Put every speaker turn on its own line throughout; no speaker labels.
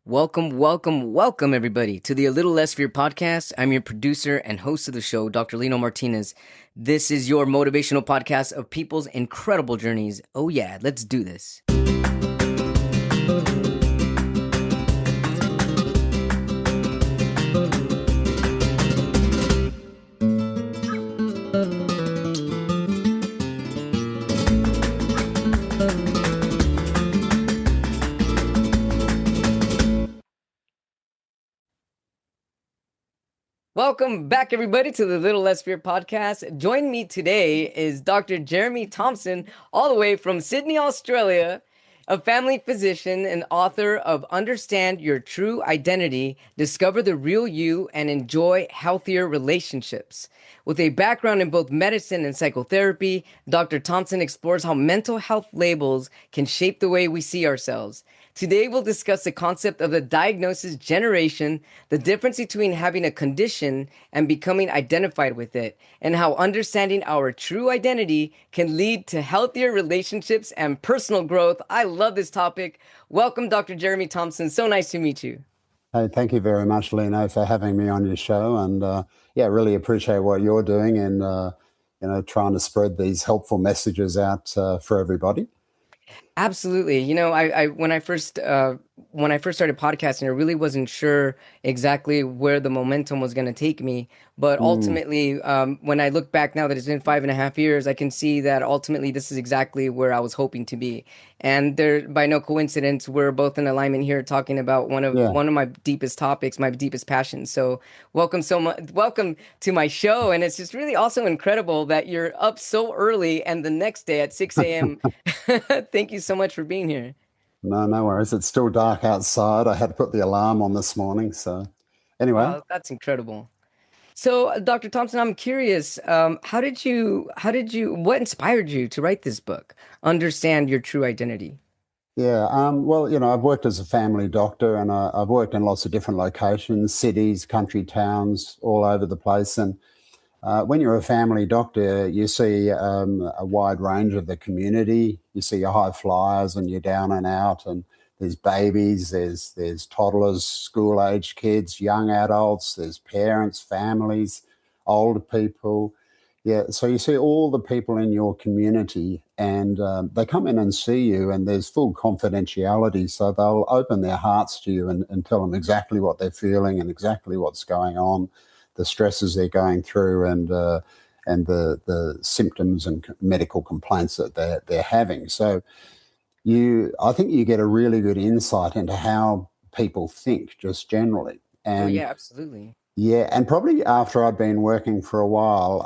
Welcome, everybody, to the A Little Less Fear podcast. I'm your producer and host of the show, Dr. Lino Martinez. This is your motivational podcast of people's incredible journeys. Oh, yeah, let's do this. Welcome back, everybody, to the Little Less Fear podcast. Joining me today is Dr. Jeremy Thompson, all the way from Sydney, Australia, a family physician and author of Understand Your True Identity, Discover the Real You, and Enjoy Healthier Relationships. With a background in both medicine and psychotherapy, Dr. Thompson explores how mental health labels can shape the way we see ourselves. Today, we'll discuss the concept of the diagnosis generation, the difference between having a condition and becoming identified with it, and how understanding our true identity can lead to healthier relationships and personal growth. I love this topic. Welcome, Dr. Jeremy Thompson. So nice to meet you.
Hey, thank you very much, Lino, for having me on your show. And really appreciate what you're doing and, trying to spread these helpful messages out for everybody.
Absolutely. I when I first started podcasting, I really wasn't sure exactly where the momentum was going to take me. But ultimately, when I look back now that it's been 5.5 years, I can see that ultimately this is exactly where I was hoping to be. And there, by no coincidence, we're both in alignment here, talking about one of my deepest topics, my deepest passions. So welcome to my show, and it's just really also incredible that you're up so early and the next day at 6 a.m. Thank you so much for being here.
No worries. It's still dark outside. I had to put the alarm on this morning. So anyway.
Wow, that's incredible. So, Dr. Thompson, I'm curious, what inspired you to write this book, Understand Your True Identity?
Yeah, I've worked as a family doctor and I've worked in lots of different locations, cities, country towns, all over the place. And when you're a family doctor, you see a wide range of the community. You see your high flyers and your down and out, and there's babies, there's toddlers, school-age kids, young adults, there's parents, families, older people. Yeah, so you see all the people in your community, and they come in and see you, and there's full confidentiality. So they'll open their hearts to you and tell them exactly what they're feeling and exactly what's going on, the stresses they're going through, and the symptoms and medical complaints that they're having. So I think you get a really good insight into how people think just generally.
Oh,
And
yeah, absolutely.
yeah, and probably after I'd been working for a while,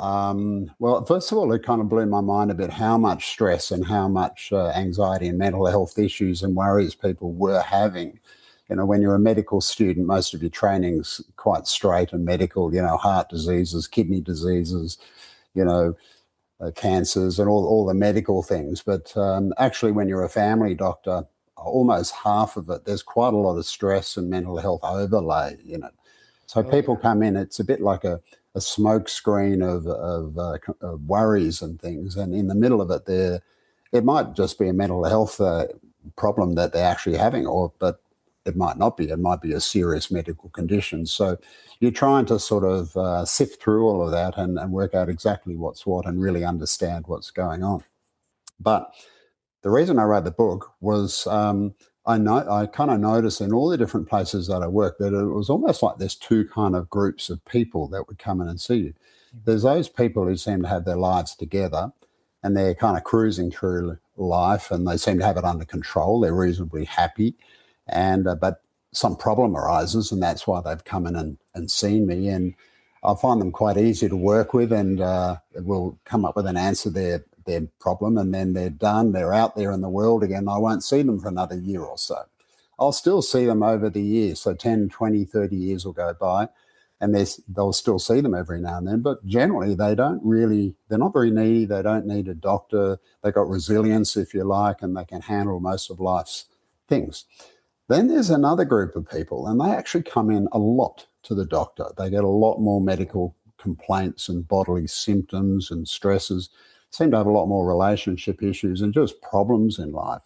first of all, it kind of blew my mind a bit how much stress and how much anxiety and mental health issues and worries people were having. When you're a medical student, most of your training's quite straight and medical, heart diseases, kidney diseases, cancers and all the medical things. But actually, when you're a family doctor, almost half of it, there's quite a lot of stress and mental health overlay in it. So people come in, it's a bit like a smoke screen of worries and things. And in the middle of it, it might just be a mental health problem that they're actually having, but it might not be. It might be a serious medical condition. So you're trying to sort of sift through all of that and work out exactly what's what and really understand what's going on. But the reason I wrote the book was I kind of noticed in all the different places that I worked that it was almost like there's two kind of groups of people that would come in and see you. There's those people who seem to have their lives together and they're kind of cruising through life and they seem to have it under control. They're reasonably happy. But some problem arises, and that's why they've come in and seen me. And I find them quite easy to work with, and we'll come up with an answer to their problem, and then they're done. They're out there in the world again. I won't see them for another year or so. I'll still see them over the years. So 10, 20, 30 years will go by, and they'll still see them every now and then. But generally, they're not very needy. They don't need a doctor. They've got resilience, if you like, and they can handle most of life's things. Then there's another group of people, and they actually come in a lot to the doctor. They get a lot more medical complaints and bodily symptoms and stresses, seem to have a lot more relationship issues and just problems in life.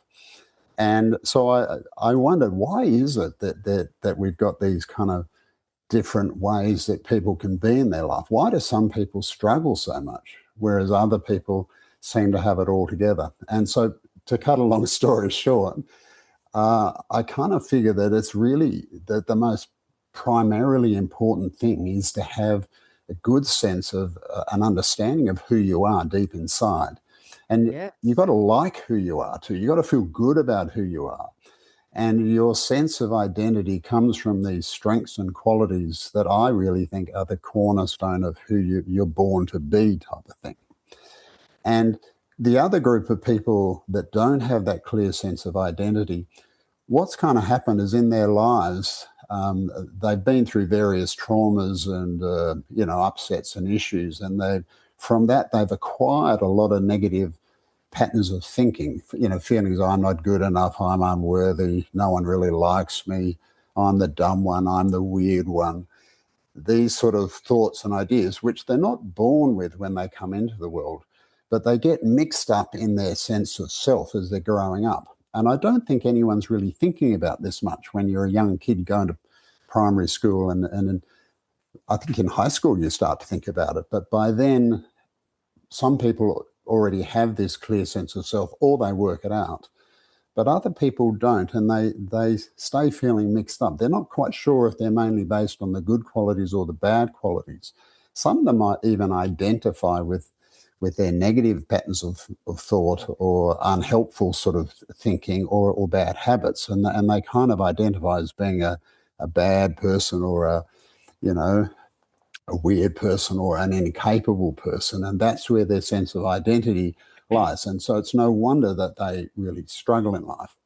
And so I wondered, why is it that we've got these kind of different ways that people can be in their life? Why do some people struggle so much, whereas other people seem to have it all together? And so, to cut a long story short, I kind of figure that it's really the most primarily important thing is to have a good sense of an understanding of who you are deep inside. And you've got
Yes.
to like who you are too. You've got to feel good about who you are. And your sense of identity comes from these strengths and qualities that I really think are the cornerstone of who you're born to be, type of thing. And the other group of people that don't have that clear sense of identity, what's kind of happened is in their lives, they've been through various traumas and upsets and issues, and from that they've acquired a lot of negative patterns of thinking. Feelings: I'm not good enough, I'm unworthy, no one really likes me, I'm the dumb one, I'm the weird one. These sort of thoughts and ideas, which they're not born with when they come into the world, but they get mixed up in their sense of self as they're growing up. And I don't think anyone's really thinking about this much when you're a young kid going to primary school, and I think in high school you start to think about it. But by then, some people already have this clear sense of self, or they work it out. But other people don't, and they stay feeling mixed up. They're not quite sure if they're mainly based on the good qualities or the bad qualities. Some of them might even identify with their negative patterns of thought or unhelpful sort of thinking, or bad habits, and they kind of identify as being a bad person, or you know a weird person, or an incapable person, and that's where their sense of identity lies. And so it's no wonder that they really struggle in life.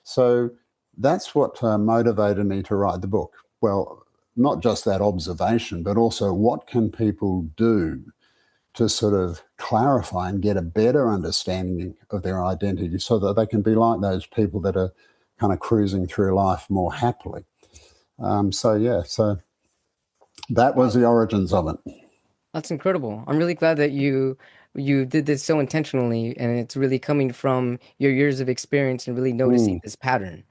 So that's what motivated me to write the book. Well, not just that observation, but also what can people do to sort of clarify and get a better understanding of their identity, so that they can be like those people that are kind of cruising through life more happily. So that was
Wow,
the origins of it.
that's incredible. I'm really glad that you did this so intentionally, and it's really coming from your years of experience and really noticing
Mm,
this pattern.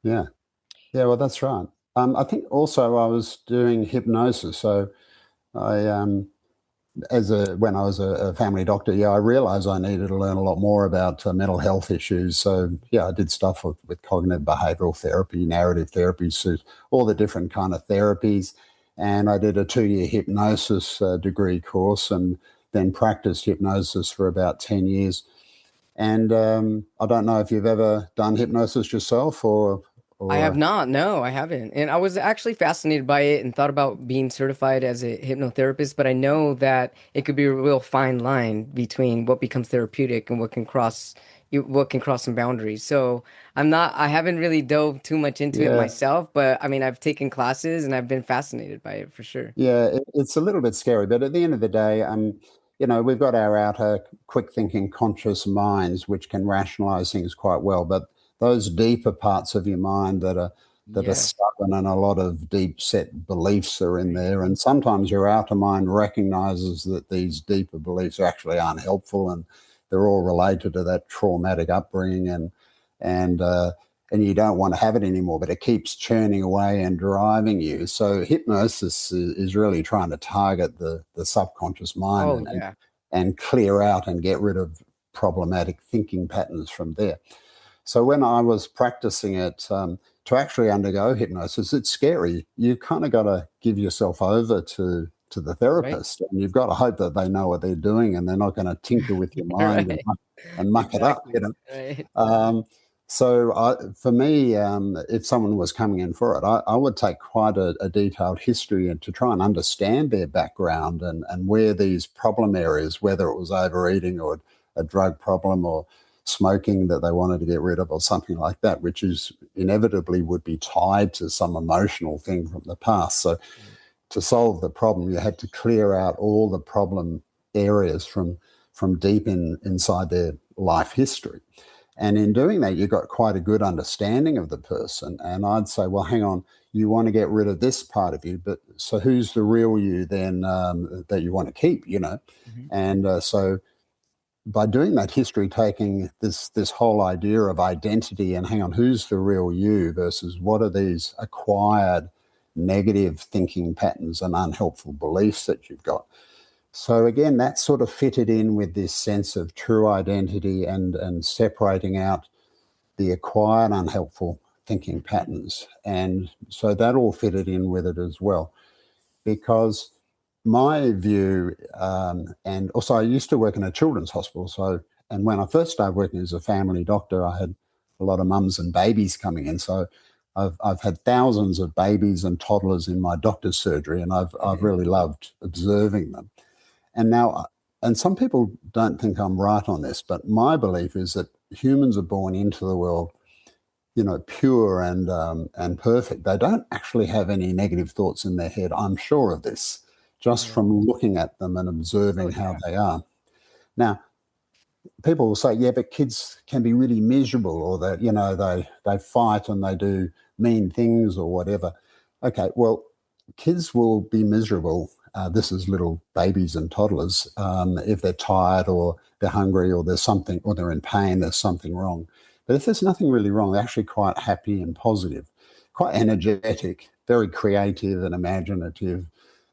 yeah. Yeah, well, that's right. I think also I was doing hypnosis. So I, when I was a family doctor, yeah, I realized I needed to learn a lot more about mental health issues. So yeah, I did stuff with cognitive behavioral therapy, narrative therapy, so all the different kind of therapies. And I did a 2-year hypnosis degree course, and then practiced hypnosis for about 10 years. And I don't know if you've ever done hypnosis yourself,
I have
or
not. No, I haven't. And I was actually fascinated by it and thought about being certified as a hypnotherapist, but I know that it could be a real fine line between what becomes therapeutic and what can cross some boundaries. So I haven't really dove too much into it
yeah.
myself, but I mean, I've taken classes and I've been fascinated by it for sure.
Yeah, it's a little bit scary, but at the end of the day, we've got our outer, quick-thinking, conscious minds, which can rationalize things quite well. But those deeper parts of your mind that are
Yes.
stubborn, and a lot of deep-set beliefs are in
Right.
there. And sometimes your outer mind recognizes that these deeper beliefs are actually unhelpful, and they're all related to that traumatic upbringing, and and you don't want to have it anymore, but it keeps churning away and driving you. So hypnosis is really trying to target the subconscious mind,
Oh,
and
yeah.
clear out and get rid of problematic thinking patterns from there. So when I was practicing it, to actually undergo hypnosis, it's scary. You kind of got to give yourself over to the
Right.
therapist, and you've got to hope that they know what they're doing, and they're not going to tinker with your mind
Right.
and muck it up.
Exactly. Right.
Um, for me, if someone was coming in for it, I would take quite a detailed history, and to try and understand their background, and where these problem areas, whether it was overeating or a drug problem or smoking that they wanted to get rid of or something like that, which is inevitably would be tied to some emotional thing from the past. So to solve the problem, you had to clear out all the problem areas from deep inside their life history. And in doing that, you got quite a good understanding of the person. And I'd say, well, hang on, you want to get rid of this part of you, but so who's the real you then, that you want to keep,
Mhm.
And so by doing that history taking, this whole idea of identity and hang on, who's the real you versus what are these acquired negative thinking patterns and unhelpful beliefs that you've got. So again, that sort of fitted in with this sense of true identity and separating out the acquired unhelpful thinking patterns. And so that all fitted in with it as well. Because my view, and also I used to work in a children's hospital. So, and when I first started working as a family doctor, I had a lot of mums and babies coming in. So I've had thousands of babies and toddlers in my doctor's surgery, and I've really loved observing them. And now, and some people don't think I'm right on this, but my belief is that humans are born into the world, pure and perfect. They don't actually have any negative thoughts in their head. I'm sure of this, just from looking at them and observing how they are. Now, people will say, yeah, but kids can be really miserable, or that they fight and they do mean things or whatever. Okay, well, kids will be miserable. This is little babies and toddlers. If they're tired or they're hungry or there's something, or they're in pain, there's something wrong. But if there's nothing really wrong, they're actually quite happy and positive, quite energetic, very creative and imaginative,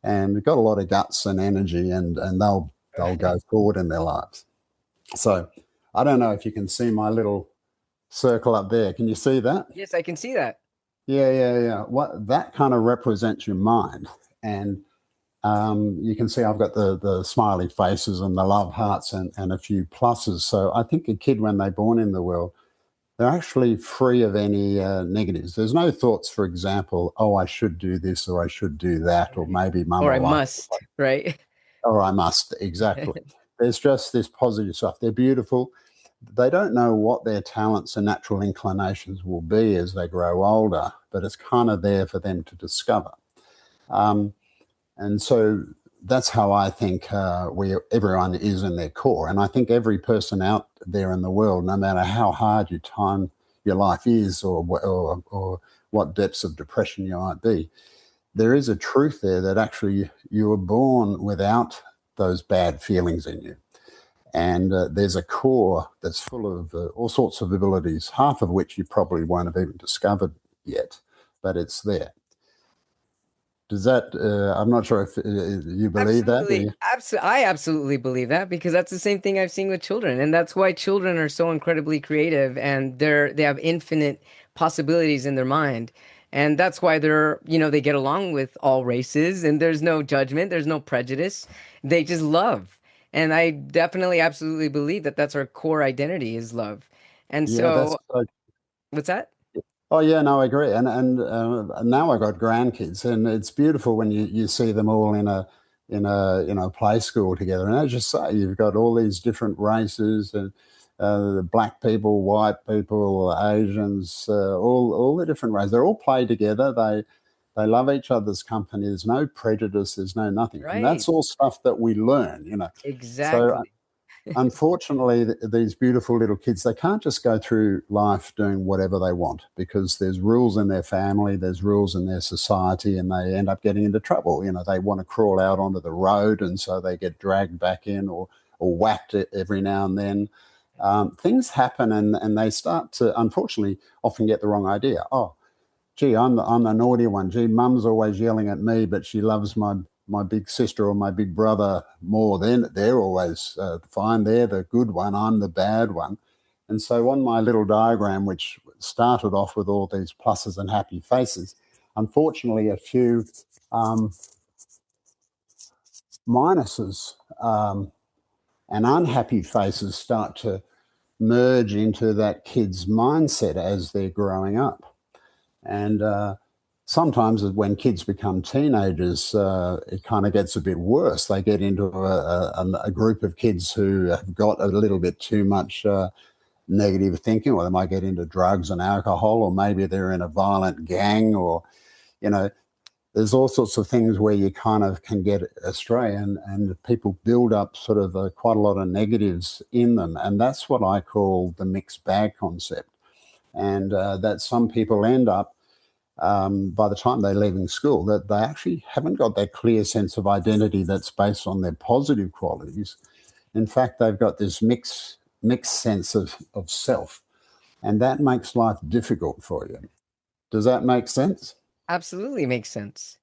and got a lot of guts and energy, and they'll go forward in their lives. So I don't know if you can see my little circle up there. Can you see that?
Yes, I can see that.
Yeah. What that kind of represents your mind, and you can see I've got the smiley faces and the love hearts and a few pluses. So I think a kid, when they're born in the world, they're actually free of any negatives. There's no thoughts, for example, oh, I should do this or I should do that, or maybe mum
Or I
will like
must, right?
or I must. Exactly. There's just this positive stuff. They're beautiful. They don't know what their talents and natural inclinations will be as they grow older, but it's kind of there for them to discover. And so that's how I think everyone is in their core. And I think every person out there in the world, no matter how hard your life is, or what depths of depression you might be, there is a truth there that actually you were born without those bad feelings in you. And there's a core that's full of all sorts of abilities, half of which you probably won't have even discovered yet, but it's there. Does that, I'm not sure if you believe that.
Absolutely. I absolutely believe that, because that's the same thing I've seen with children. And that's why children are so incredibly creative, and they have infinite possibilities in their mind. And that's why they get along with all races, and there's no judgment, there's no prejudice. They just love. And I definitely absolutely believe that that's our core identity, is love. And
Yeah, that's
so, what's that?
Oh yeah, no, I agree. And now I got grandkids, and it's beautiful when you see them all in a play school together. And as you say, you've got all these different races, and black people, white people, Asians, all the different races. They're all play together. They love each other's company. There's no prejudice. There's no nothing, and
Right.
that's all stuff that we learn. So
Exactly.
unfortunately, these beautiful little kids, they can't just go through life doing whatever they want, because there's rules in their family, there's rules in their society, and they end up getting into trouble. They want to crawl out onto the road, and so they get dragged back in, or whacked every now and then. Things happen, and they start to, unfortunately, often get the wrong idea. Oh, gee, I'm the naughty one. Gee, mum's always yelling at me, but she loves my big sister or my big brother more. Then they're always fine. They're the good one. I'm the bad one. And so on my little diagram, which started off with all these pluses and happy faces, unfortunately, a few minuses and unhappy faces start to merge into that kid's mindset as they're growing up. And sometimes when kids become teenagers, it kind of gets a bit worse. They get into a group of kids who have got a little bit too much negative thinking, or they might get into drugs and alcohol, or maybe they're in a violent gang, or, there's all sorts of things where you kind of can get astray, and people build up sort of quite a lot of negatives in them. And that's what I call the mixed bag concept. And that some people end up, by the time they're leaving school, that they actually haven't got that clear sense of identity that's based on their positive qualities. In fact, they've got this mixed sense of self, and that makes life difficult for you. Does that make sense?
Absolutely makes sense.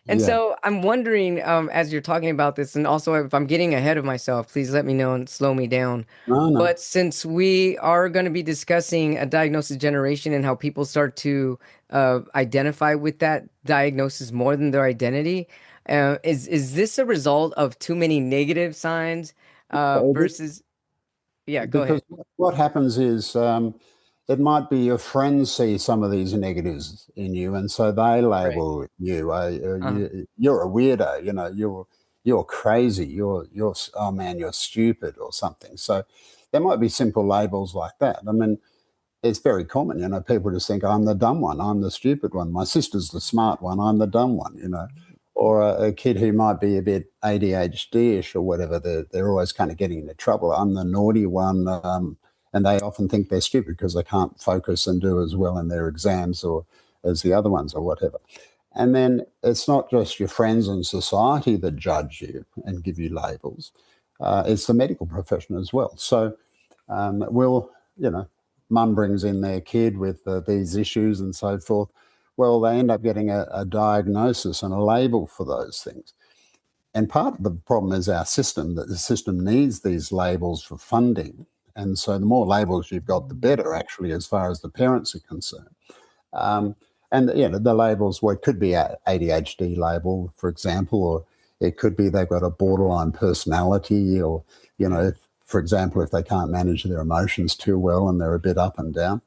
And
Yeah.
so I'm wondering, as you're talking about this, and also if I'm getting ahead of myself, please let me know and slow me down.
No, no.
But since we are going to be discussing a diagnosis generation and how people start to identify with that diagnosis more than their identity, is this a result of too many negative signs versus? Yeah, go
Because
ahead.
what happens is it might be your friends see some of these negatives in you, and so they
Right.
label you,
Uh,
you're a weirdo. You're crazy. Oh man, you're stupid or something. So there might be simple labels like that. I mean, it's very common. People just think I'm the dumb one, I'm the stupid one. My sister's the smart one, I'm the dumb one. Or a kid who might be a bit ADHD-ish or whatever. They're always kind of getting into trouble. I'm the naughty one, and they often think they're stupid because they can't focus and do as well in their exams or as the other ones or whatever. And then it's not just your friends and society that judge you and give you labels. It's the medical profession as well. So we'll, mum brings in their kid with these issues and so forth. Well, they end up getting a diagnosis and a label for those things. And part of the problem is our system, that the system needs these labels for funding. And so the more labels you've got, the better, actually, as far as the parents are concerned. Um, and the labels, well, it could be a ADHD label, for example, or it could be they've got a borderline personality, or
mm,
for example, if they can't manage their emotions too well and they're a bit up and down.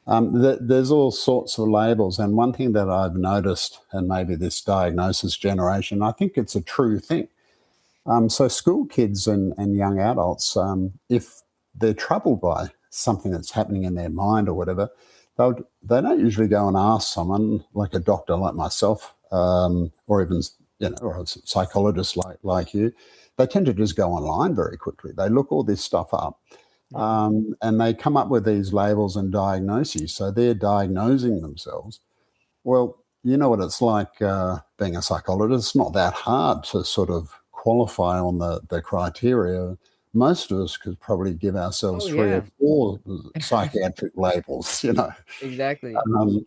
There's all sorts of labels, and one thing that I've noticed, and maybe this diagnosis generation, I think it's a true thing. So school kids and young adults, if they're troubled by something that's happening in their mind or whatever, they don't usually go and ask someone like a doctor like myself, or even or a psychologist like you. They tend to just go online very quickly. They look all this stuff up,
mhm.
and they come up with these labels and diagnoses. So they're diagnosing themselves. Well, you know what it's like being a psychologist. It's not that hard to sort of qualify on the criteria. Most of us could probably give
Oh
ourselves three or
yeah,
four psychiatric labels.
exactly.
Um,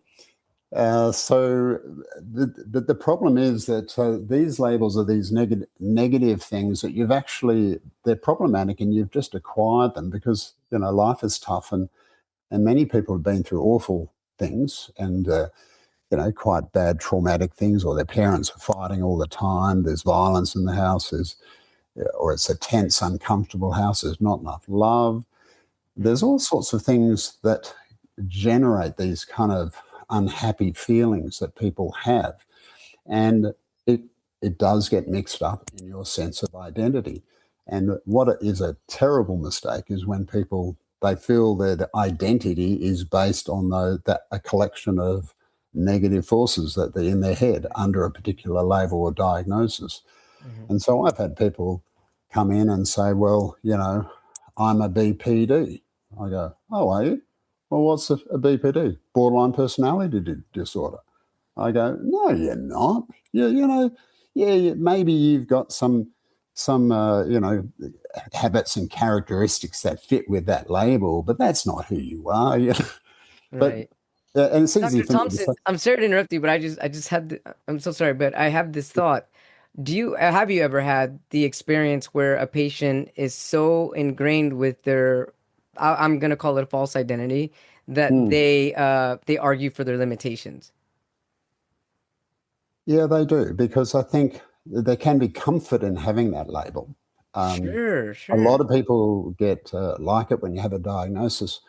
so the problem is that these labels are these negative things that they're problematic, and you've just acquired them because life is tough, and many people have been through awful things, and quite bad traumatic things, or their parents are fighting all the time. There's violence in the house, or it's a tense, uncomfortable house. There's not enough love. There's
Mhm.
all sorts of things that generate these kind of unhappy feelings that people have, and it it does get mixed up in your sense of identity. And what is a terrible mistake is when people they feel their identity is based on a collection of negative forces that they're in their head under a particular label or diagnosis.
Mhm.
And so I've had people come in and say, well, I'm a BPD. I go, oh, are you? Well, what's a BPD? Borderline personality disorder. I go, no, you're not. Yeah, maybe you've got some habits and characteristics that fit with that label, but that's not who you are. But
Right.
and it's easy
Dr.
for me to
Thompson,
say.
I'm sorry to interrupt you, but I just had, I'm so sorry, but I have this thought. Have you ever had the experience where a patient is so ingrained with I'm gonna call it a false identity, that
Hmm.
they argue for their limitations?
Yeah, they do, because I think there can be comfort in having that label. Um,
Sure,
a lot
sure.
of people get like it when you have a diagnosis.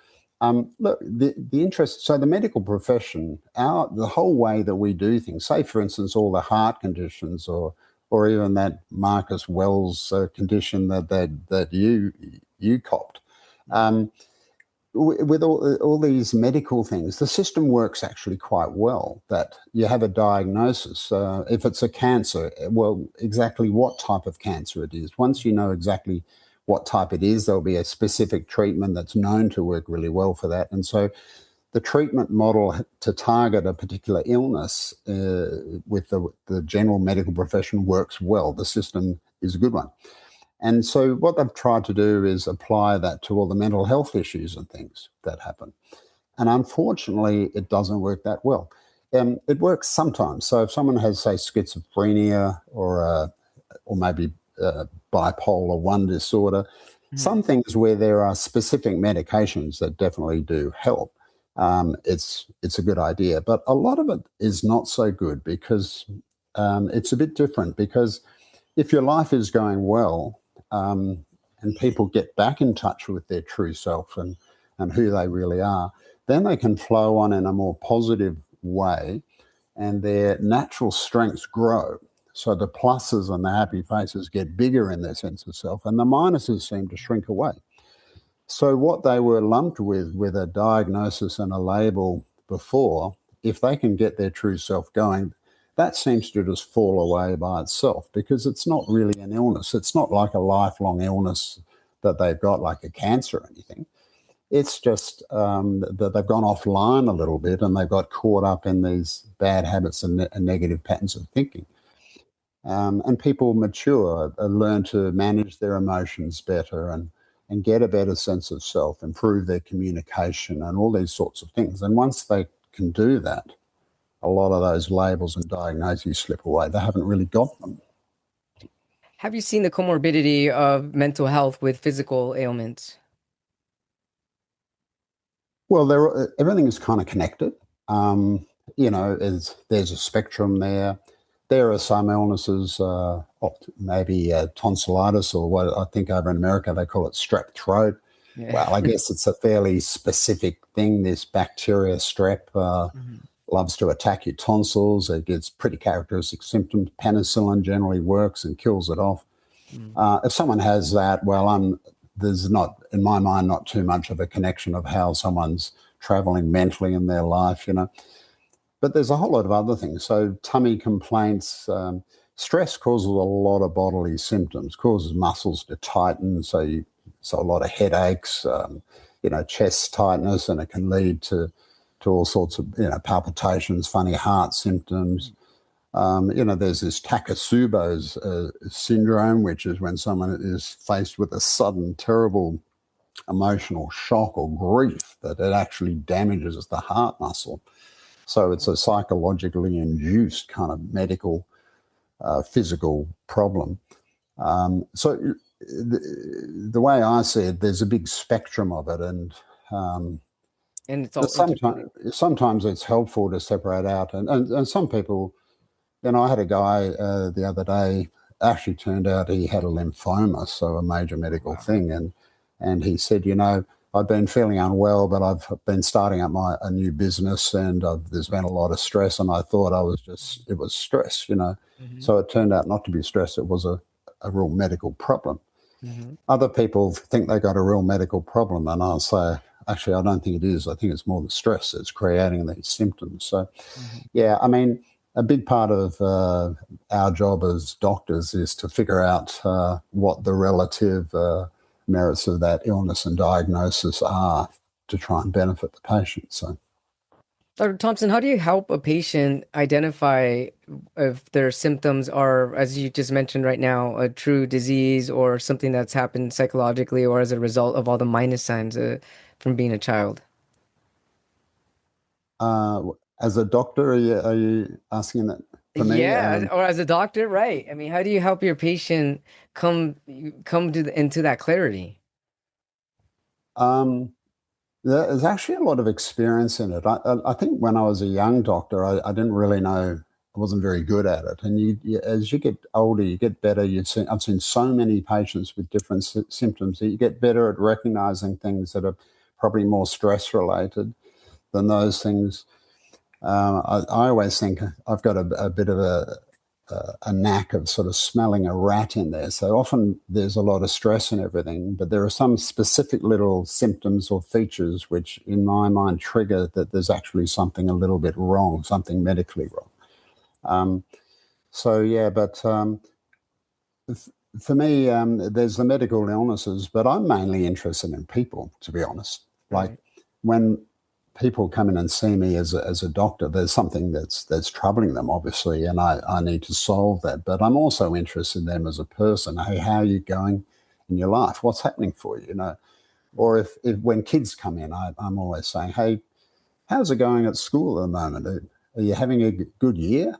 Look, the interest. So the medical profession, the whole way that we do things. Say, for instance, all the heart conditions, or even that Marcus Wells condition that you copped.
Mhm.
Um, with all these medical things, the system works actually quite well. That you have a diagnosis. If it's a cancer, well, exactly what type of cancer it is. Once you know exactly what type it is, there'll be a specific treatment that's known to work really well for that. And so the treatment model to target a particular illness with the general medical profession works well. The system is a good one. And so what they've tried to do is apply that to all the mental health issues and things that happen. And unfortunately, it doesn't work that well. It works sometimes. So if someone has, say, schizophrenia or maybe bipolar 1 disorder,
Mhm.
some things where there are specific medications that definitely do help. It's a good idea, but a lot of it is not so good because it's a bit different. Because if your life is going well, and people get back in touch with their true self and who they really are, then they can flow on in a more positive way and their natural strengths grow. So the pluses and the happy faces get bigger in their sense of self, and the minuses seem to shrink away. So what they were lumped with a diagnosis and a label before, if they can get their true self going, that seems to just fall away by itself because it's not really an illness. It's not like a lifelong illness that they've got, like a cancer or anything. It's just that they've gone offline a little bit and they've got caught up in these bad habits and negative patterns of thinking. And people mature, learn to manage their emotions better and get a better sense of self, improve their communication, and all these sorts of things. And once they can do that, a lot of those labels and diagnoses slip away. They haven't really got them.
Have you seen the comorbidity of mental health with physical ailments?
Well, everything is kind of connected. There's a spectrum there. There are some illnesses, maybe tonsillitis, or what I think over in America they call it strep throat.
Yeah.
Well, I guess it's a fairly specific thing. This bacteria strep
Mhm.
loves to attack your tonsils. It gets pretty characteristic symptoms. Penicillin generally works and kills it off.
Mm.
If someone has that, well, there's not, in my mind, not too much of a connection of how someone's traveling mentally in their life, But there's a whole lot of other things. So tummy complaints, stress causes a lot of bodily symptoms, causes muscles to tighten, so a lot of headaches, chest tightness, and it can lead to all sorts of palpitations, funny heart symptoms. There's this Takotsubo's syndrome, which is when someone is faced with a sudden, terrible emotional shock or grief that it actually damages the heart muscle. So it's a psychologically induced kind of medical, physical problem. So the way I see it, there's a big spectrum of it, and
And it's all
sometimes
interrelated.
sometimes it's helpful to separate out. And some people, I had a guy the other day. Actually, turned out he had a lymphoma, so a major medical
Wow.
thing, and he said, I've been feeling unwell, but I've been starting up a new business, and there's been a lot of stress, and I thought it was stress.
Hmm.
So it turned out not to be stress; it was a real medical problem.
Hmm.
Other people think they got a real medical problem, and I'll say, actually, I don't think it is. I think it's more the stress that's creating these symptoms. So
Hmm.
yeah, I mean, a big part of our job as doctors is to figure out what the relative merits of that illness and diagnosis are to try and benefit the patient. So,
Dr. Thompson, how do you help a patient identify if their symptoms are, as you just mentioned right now, a true disease or something that's happened psychologically or as a result of all the minus signs from being a child?
uh, as a doctor, are you asking that for me?
Yeah, or as a doctor, right? I mean, how do you help your patient come into that clarity?
Um, there's actually a lot of experience in it. I think when I was a young doctor, I didn't really know. I wasn't very good at it. And as you get older, you get better. I've seen so many patients with different symptoms that you get better at recognizing things that are probably more stress related than those things. I always think I've got a bit of a knack of sort of smelling a rat in there. So often there's a lot of stress and everything, but there are some specific little symptoms or features which, in my mind, trigger that there's actually something a little bit wrong, something medically wrong. Um, so yeah, but f- for me, there's the medical illnesses, but I'm mainly interested in people, to be honest. Like
Right.
when people come in and see me as a doctor, there's something that's troubling them, obviously, and I need to solve that. But I'm also interested in them as a person. Hey, how are you going? in your life? What's happening for you? You know, or if when kids come in, I'm always saying, hey, how's it going at school at the moment? Are you having a good year?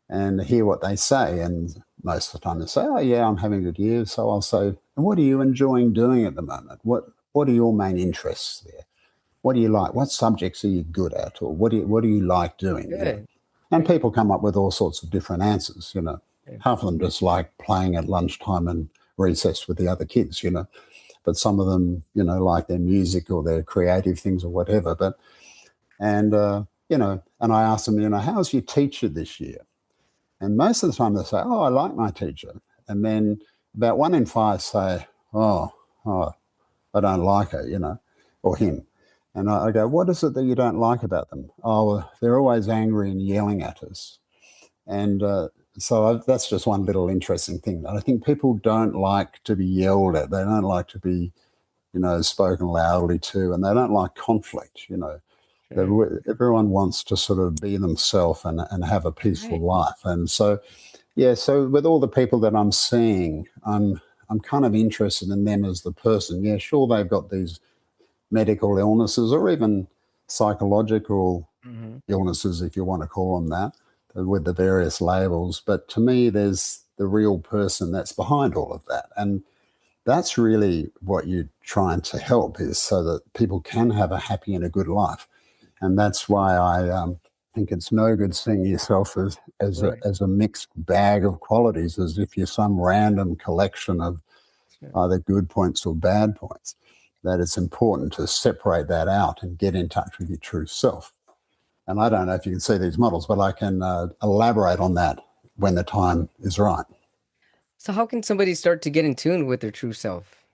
And hear what they say. And most of the time they say, oh, yeah, I'm having a good year. So I'll say, and what are you enjoying doing at the moment? What are your main interests there? What do you like? What subjects are you good at? Or what do you like doing, you know?
Good.
And
Great.
people come up with all sorts of different answers, you know.
Yeah.
Half of them just like playing at lunchtime and recess with the other kids, you know. But some of them, you know, like their music or their creative things or whatever. And you know, and I ask them, you know, how's your teacher this year? And most of the time they say, oh, I like my teacher. And then about 1 in 5 say, oh, I don't like her, you know, or him. And I go, what is it that you don't like about them? Oh, well, they're always angry and yelling at us. And that's just one little interesting thing. I think people don't like to be yelled at. They don't like to be, you know, spoken loudly to, and they don't like conflict, you know.
Sure.
Everyone wants to sort of be themselves and have a peaceful
Right.
life. And so, yeah, so with all the people that I'm seeing, I'm kind of interested in them as the person. Yeah, sure, they've got these medical illnesses or even psychological
Hmm.
illnesses, if you want to call them that, with the various labels. But to me, there's the real person that's behind all of that. And that's really what you're trying to help, is so that people can have a happy and a good life. And that's why I think it's no good seeing yourself
Right.
as a mixed bag of qualities, as if you're some random collection of
Sure.
either good points or bad points. That it's important to separate that out and get in touch with your true self. And I don't know if you can see these models, but I can elaborate on that when the time is right.
So how can somebody start to get in tune with their true self?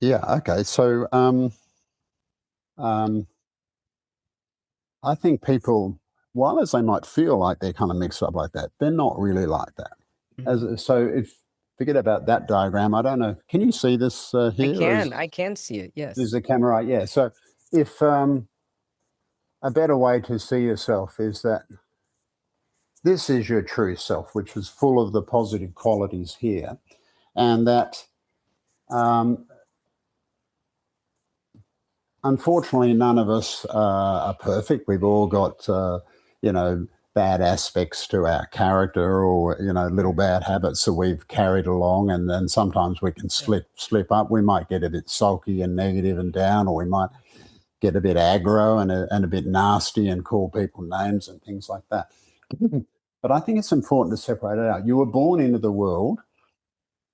Yeah. Okay. So um, I think people, while as they might feel like they're kind of mixed up like that, they're not really like that.
Mhm.
So if forget about that diagram, I don't know. Can you see this here, or
I can see it.
is
Yes.
the camera right? Yeah. So if a better way to see yourself is that this is your true self, which is full of the positive qualities here, and that um, unfortunately, none of us are perfect. We've all got, you know, bad aspects to our character, or you know, little
Sure.
bad habits that we've carried along, and then sometimes we can
Yeah.
slip up. We might get a bit sulky and negative and down, or we might get a bit aggro and a bit nasty and call people names and things like that. But I think it's important to separate it out. You were born into the world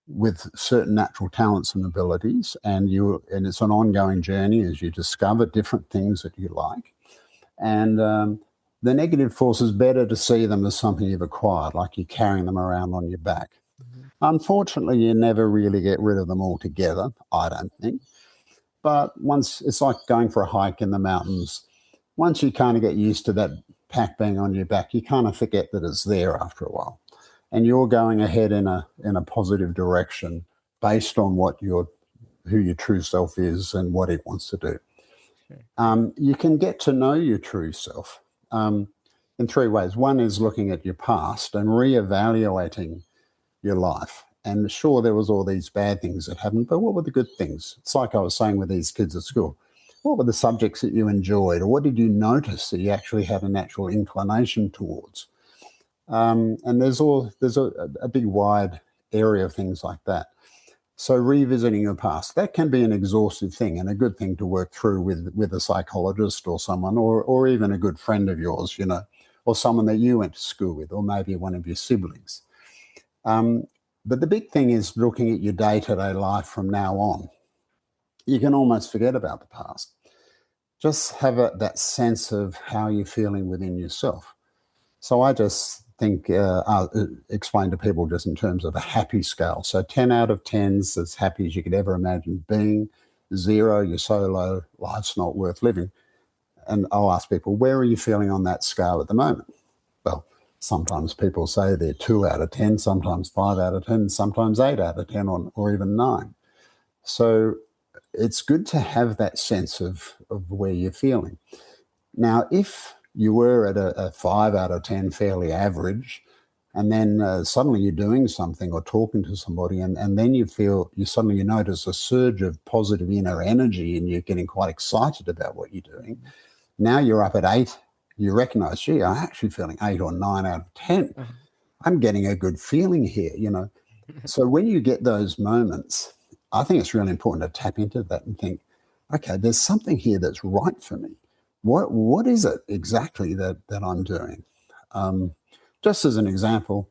with certain natural talents and abilities, and it's an ongoing journey as you discover different things that you like. And the negative forces, better to see them as something you've acquired, like you're carrying them around on your back.
Mhm.
Unfortunately, you never really get rid of them altogether, I don't think. But once, it's like going for a hike in the mountains. Once you kind of get used to that pack being on your back, you kind of forget that it's there after a while, and you're going ahead in a positive direction based on what your who your true self is and what it wants to do.
Sure.
You can get to know your true self in three ways. One is looking at your past and reevaluating your life. And sure, there was all these bad things that happened, but what were the good things? It's like I was saying with these kids at school. What were the subjects that you enjoyed, or what did you notice that you actually had a natural inclination towards? And there's a big wide area of things like that. So revisiting your past, that can be an exhaustive thing and a good thing to work through with a psychologist or someone, or even a good friend of yours, you know, or someone that you went to school with, or maybe one of your siblings. Um, but the big thing is looking at your day-to-day life from now on. You can almost forget about the past. Just have that sense of how you're feeling within yourself. So I just think I'll explain to people just in terms of a happy scale. So 10 out of 10's as happy as you could ever imagine being. 0, you're so low, life's not worth living. And I'll ask people, where are you feeling on that scale at the moment? Well, sometimes people say they're 2 out of 10, sometimes 5 out of 10, sometimes 8 out of 10, or even 9. So it's good to have that sense of where you're feeling. Now, if you were at a 5 out of 10, fairly average, And then suddenly you're doing something or talking to somebody, and then you suddenly notice a surge of positive inner energy, and you're getting quite excited about what you're doing. Now you're up at 8. You recognize, gee, I'm actually feeling 8 or 9 out of 10.
Uh-huh.
I'm getting a good feeling here, So when you get those moments, I think it's really important to tap into that and think, okay, there's something here that's right for me. What is it exactly that I'm doing? Just as an example,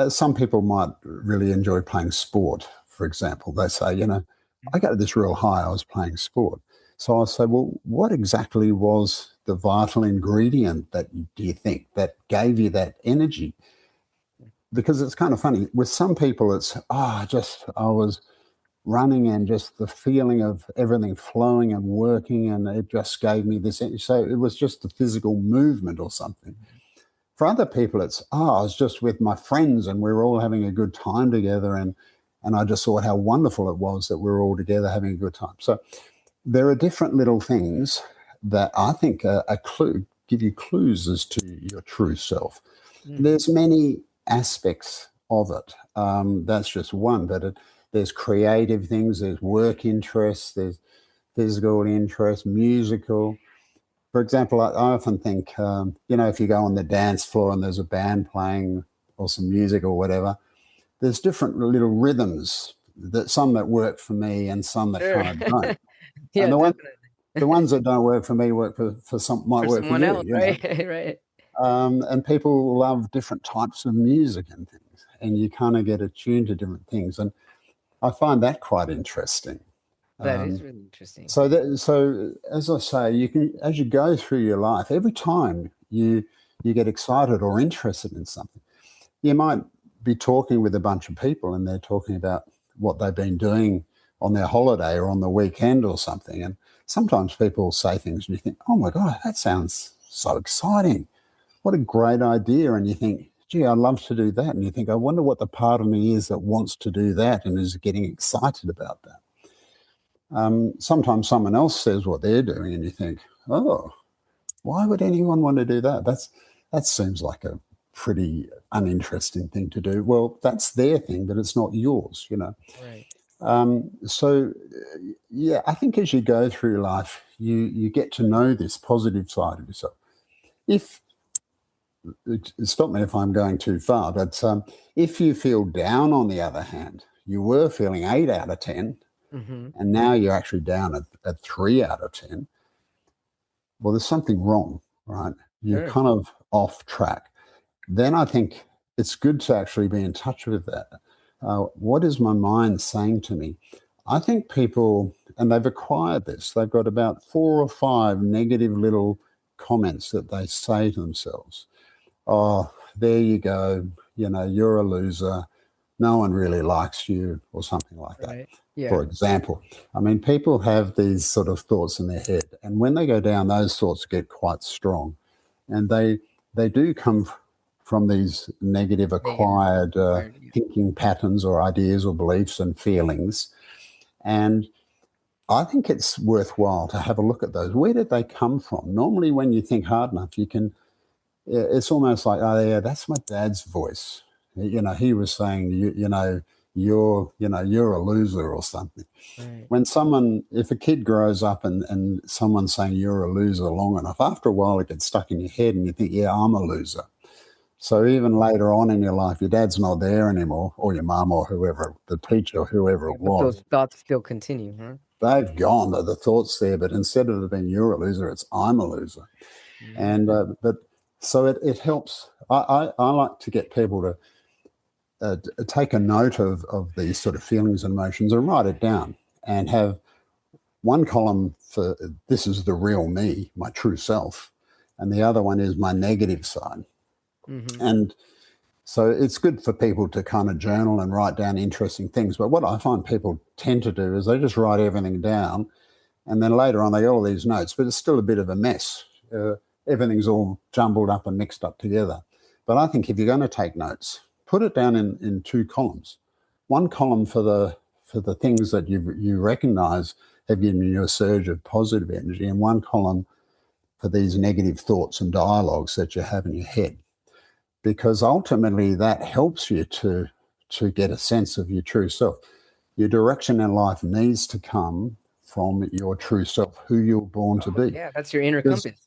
some people might really enjoy playing sport, for example. They say, I got this real high, I was playing sport. So I'll say, well, what exactly was the vital ingredient do you think that gave you that energy? Because it's kind of funny. With some people, it's, I was running and just the feeling of everything flowing and working, and it just gave me this. So it was just the physical movement or something. For other people, it's, I was just with my friends and we were all having a good time together, and I just thought how wonderful it was that we were all together having a good time. So there are different little things that I think give you clues as to your true self. There's many aspects of it. That's just one, but there's creative things, there's work interests, there's physical interest, musical. For example, I often think, if you go on the dance floor and there's a band playing or some music or whatever, there's different little rhythms, some that work for me and some that
Sure.
kind of don't.
Yeah,
And
definitely.
the ones that don't work for me might
For
work for
someone
you,
else, right? Right.
And people love different types of music and things, and you kind of get attuned to different things. And I find that quite interesting.
That is
Um,
really interesting.
so as I say, you can, as you go through your life, every time you get excited or interested in something, you might be talking with a bunch of people and they're talking about what they've been doing on their holiday or on the weekend or something. And sometimes people say things and you think, oh my God, that sounds so exciting. What a great idea. And you think, gee, I'd love to do that. And you think, I wonder what the part of me is that wants to do that and is getting excited about that. Sometimes someone else says what they're doing and you think, oh, why would anyone want to do that? That seems like a pretty uninteresting thing to do. Well, that's their thing, but it's not yours.
Right.
Yeah, I think as you go through life, you get to know this positive side of yourself. If Stop me if I'm going too far, but if you feel down, on the other hand, you were feeling 8 out of 10,
Mm-hmm.
and now you're actually down at 3 out of 10. Well, there's something wrong, right? You're
Sure.
kind of off track. Then I think it's good to actually be in touch with that. What is my mind saying to me? I think people, and they've acquired this, they've got about 4 or 5 negative little comments that they say to themselves. Oh, there you go. You're a loser. No one really likes you, or something like that.
Right. Yeah.
For example, I mean, people have these sort of thoughts in their head, and when they go down, those thoughts get quite strong, and they do come from these negative
Negative.
acquired
Right. Yeah.
thinking patterns or ideas or beliefs and feelings. And I think it's worthwhile to have a look at those. Where did they come from? Normally, when you think hard enough, you can. It's almost like, oh yeah, that's my dad's voice. He was saying, you're a loser or something.
Right.
If a kid grows up and someone's saying you're a loser long enough, after a while it gets stuck in your head and you think, yeah, I'm a loser. So even later on in your life, your dad's not there anymore, or your mum or whoever, the teacher, whoever
Yeah,
it
but
was,
those thoughts still continue, huh?
they've gone. The thoughts there, but instead of it being you're a loser, it's I'm a loser. And
Mm.
but so it helps. I like to get people to take a note of these sort of feelings and emotions and write it down and have one column for this is the real me, my true self, and the other one is my negative side.
Mm-hmm.
And so it's good for people to kind of journal and write down interesting things. But what I find people tend to do is they just write everything down, and then later on they get all these notes, but it's still a bit of a mess. Everything's all jumbled up and mixed up together. But I think if you're going to take notes, put it down in 2 columns. One column for the things that you recognise have given you a surge of positive energy, and one column for these negative thoughts and dialogues that you have in your head. because ultimately that helps you to get a sense of your true self. Your direction in life needs to come from your true self, who you're born to
Oh,
be.
yeah, that's your inner
There's,
compass.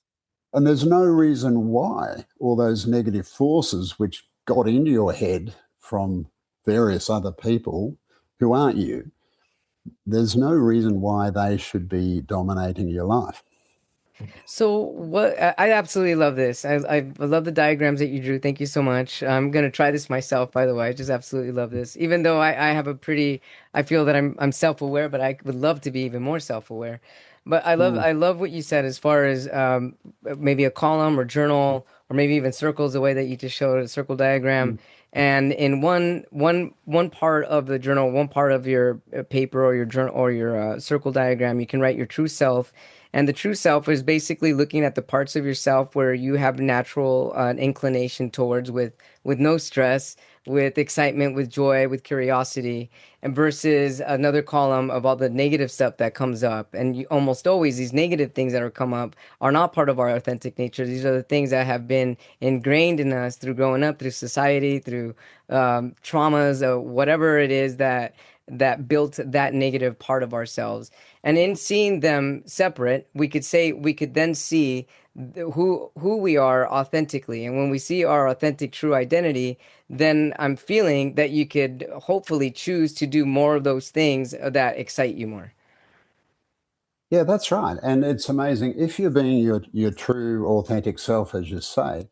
and there's no reason why all those negative forces which got into your head from various other people who aren't you, there's no reason why they should be dominating your life.
So what I absolutely love this. I love the diagrams that you drew. Thank you so much. I'm gonna try this myself, by the way. I just absolutely love this. Even though I have a pretty I feel that I'm self-aware, but I would love to be even more self-aware. But
Mm,
I love what you said as far as maybe a column or journal or maybe even circles, the way that you just showed a circle diagram.
mm.
And in one part of the journal, one part of your paper or your journal or your circle diagram, you can write your true self. And the true self is basically looking at the parts of yourself where you have natural inclination towards with no stress, with excitement, with joy, with curiosity, and versus another column of all the negative stuff that comes up. And you, almost always these negative things that are come up are not part of our authentic nature. These are the things that have been ingrained in us through growing up, through society, through traumas, whatever it is that built that negative part of ourselves. And in seeing them separate, we could then see who we are authentically. And when we see our authentic true identity, then I'm feeling that you could hopefully choose to do more of those things that excite you more.
Yeah, that's right. And it's amazing. If you're being your true, authentic self, as you say,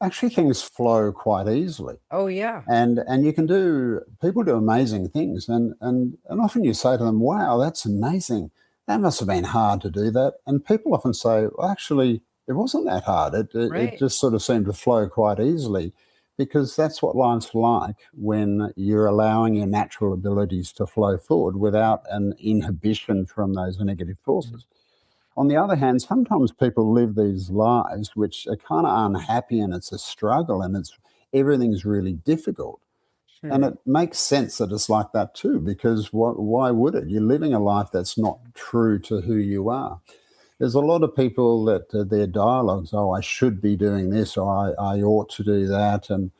actually things flow quite easily.
Oh yeah.
And you can do, people do amazing things. And often you say to them, wow, that's amazing. That must have been hard to do that. And people often say, well, actually, it wasn't that hard. It
Right.
just sort of seemed to flow quite easily, because that's what life's like when you're allowing your natural abilities to flow forward without an inhibition from those negative forces. On the other hand, sometimes people live these lives which are kind of unhappy, and it's a struggle, and it's everything's really difficult. And
Sure.
it makes sense that it's like that too, because why would it? You're living a life that's not true to who you are. There's a lot of people that their dialogues, oh, I should be doing this, or I ought to do that, and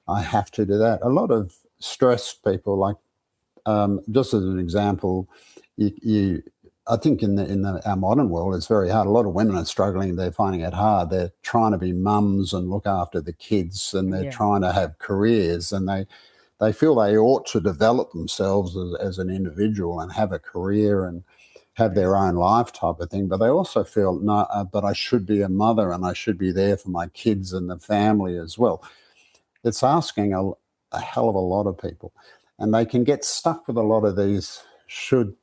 I have to do that. A lot of stressed people, like just as an example, you I think in our modern world, it's very hard. A lot of women are struggling. They're finding it hard. They're trying to be mums and look after the kids, and they're
Yeah.
trying to have careers, and they feel they ought to develop themselves as an individual and have a career and have
Right.
their own life type of thing. But they also feel, no, but I should be a mother and I should be there for my kids and the family as well. It's asking a hell of a lot of people, and they can get stuck with a lot of these should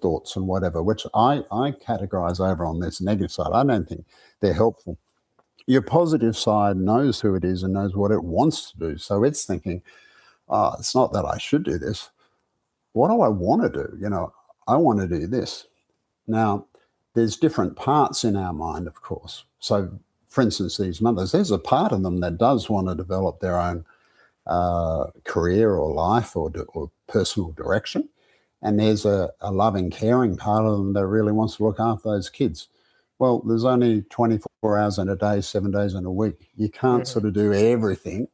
thoughts and whatever, which I categorize over on this negative side. I don't think they're helpful. Your positive side knows who it is and knows what it wants to do, so it's thinking, oh, it's not that I should do this. What do I want to do? I want to do this. Now, there's different parts in our mind, of course. So, for instance, these mothers, there's a part of them that does want to develop their own career or life or personal direction. And there's a loving, caring part of them that really wants to look after those kids. Well, there's only 24 hours in a day, 7 days in a week. You can't
Mhm.
sort of do everything.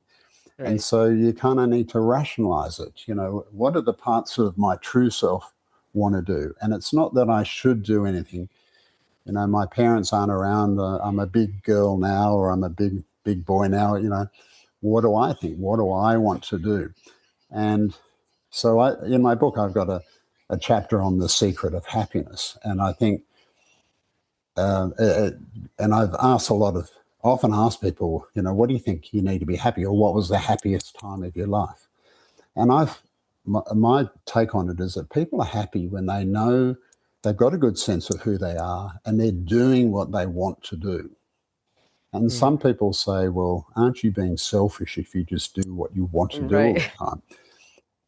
And
Right.
so you kind of need to rationalize it. What are the parts of my true self want to do? And it's not that I should do anything. My parents aren't around. I'm a big girl now, or I'm a big boy now. What do I think? What do I want to do? And so in my book, I've got a chapter on the secret of happiness. And I think, uh, uh, and I've often asked people, what do you think you need to be happy? Or what was the happiest time of your life? And my take on it is that people are happy when they know they've got a good sense of who they are and they're doing what they want to do. And
Mhm.
some people say, well, aren't you being selfish if you just do what you want to do all
Right.
the time?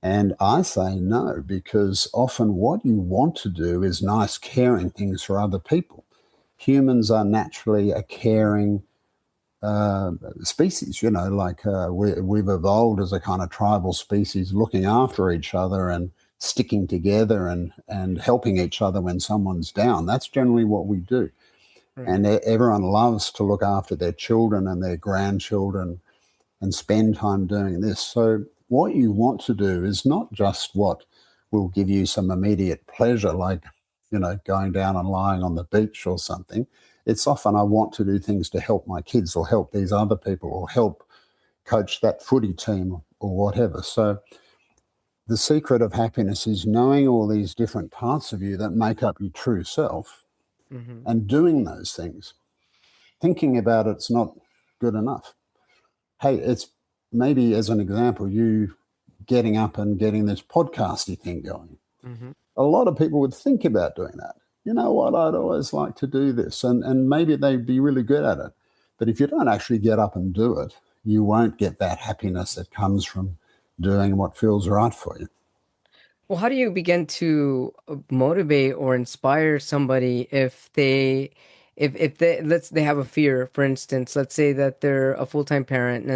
And I say no, because often what you want to do is nice, caring things for other people. Humans are naturally a caring species, like we've evolved as a kind of tribal species, looking after each other and sticking together and helping each other when someone's down. That's generally what we do.
Right.
And everyone loves to look after their children and their grandchildren. and spend time doing this. So what you want to do is not just what will give you some immediate pleasure, like, going down and lying on the beach or something. It's often I want to do things to help my kids or help these other people or help coach that footy team or whatever. So the secret of happiness is knowing all these different parts of you that make up your true self
Hmm.
and doing those things. Thinking about it's not good enough. Hey, it's maybe as an example, you getting up and getting this podcasting thing going.
Hmm.
A lot of people would think about doing that. You know what? I'd always like to do this. And maybe they'd be really good at it. But if you don't actually get up and do it, you won't get that happiness that comes from doing what feels right for you.
Well, how do you begin to motivate or inspire somebody if they have a fear, for instance, let's say that they're a full-time parent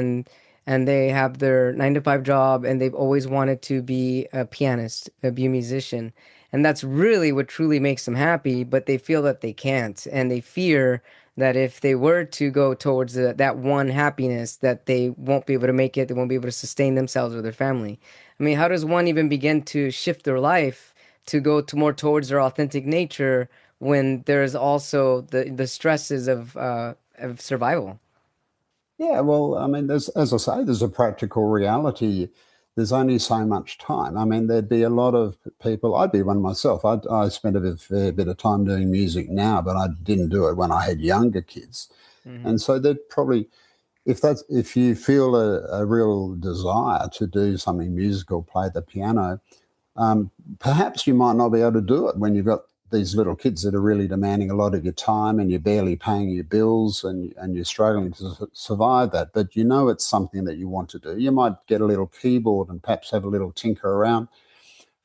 and they have their 9 to 5 job and they've always wanted to be a pianist, be a musician, and that's really what truly makes them happy, but they feel that they can't, and they fear that if they were to go towards that one happiness, that they won't be able to make it, they won't be able to sustain themselves or their family. I mean, how does one even begin to shift their life to go to more towards their authentic nature when there's also the stresses of survival?
Yeah, well, I mean, as I say, there's a practical reality. There's only so much time. I mean, there'd be a lot of people. I'd be one myself. I spend a fair bit of time doing music now, but I didn't do it when I had younger kids.
Hmm.
And so there'd probably, if you feel a real desire to do something musical, play the piano, perhaps you might not be able to do it when you've got these little kids that are really demanding a lot of your time and you're barely paying your bills and you're struggling to survive that. But you know it's something that you want to do. You might get a little keyboard and perhaps have a little tinker around.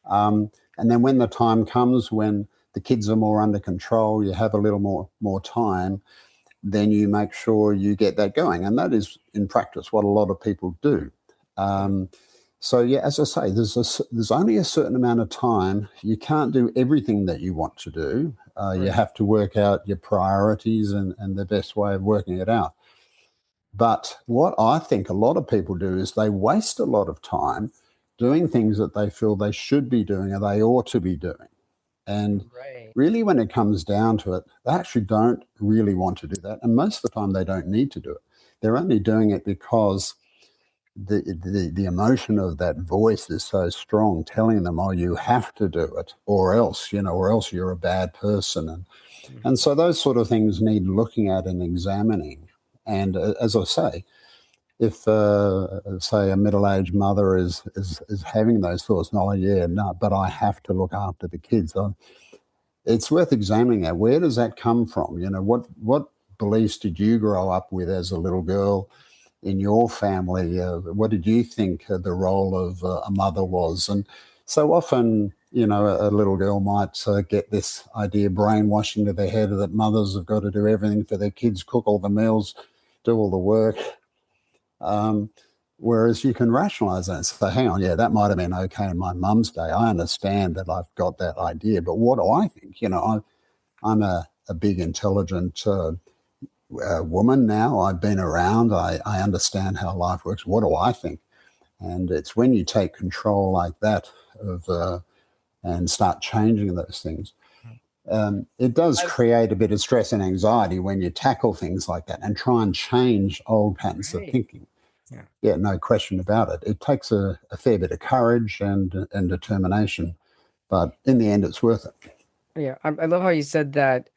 And then when the time comes when the kids are more under control, you have a little more time, then you make sure you get that going. And that is, in practice, what a lot of people do.
Yeah.
Um, so, yeah, as I say, there's only a certain amount of time. You can't do everything that you want to do. You
Right.
have to work out your priorities and the best way of working it out. But what I think a lot of people do is they waste a lot of time doing things that they feel they should be doing or they ought to be doing. And
Right.
really, when it comes down to it, they actually don't really want to do that. And most of the time, they don't need to do it. They're only doing it because the emotion of that voice is so strong, telling them, "Oh, you have to do it, or else, or else you're a bad person." And
Hmm.
so those sort of things need looking at and examining. And as I say, if say a middle-aged mother is having those thoughts, no, yeah, no, but I have to look after the kids. It's worth examining that. Where does that come from? What beliefs did you grow up with as a little girl in your family? What did you think the role of a mother was? And so often, a little girl might get this idea brainwashed into their head that mothers have got to do everything for their kids, cook all the meals, do all the work. Um, Whereas you can rationalize that and say, hang on, yeah, that might have been okay in my mum's day. I understand that I've got that idea, but what do I think? I'm a big, intelligent woman now. I've been around. I understand how life works. What do I think? And it's when you take control like that and start changing those things. It does
I,
create a bit of stress and anxiety when you tackle things like that and try and change old patterns of
right.
thinking.
Yeah.
Yeah, no question about it. It takes a fair bit of courage and determination, but in the end, it's worth it.
Yeah. I love how you said that.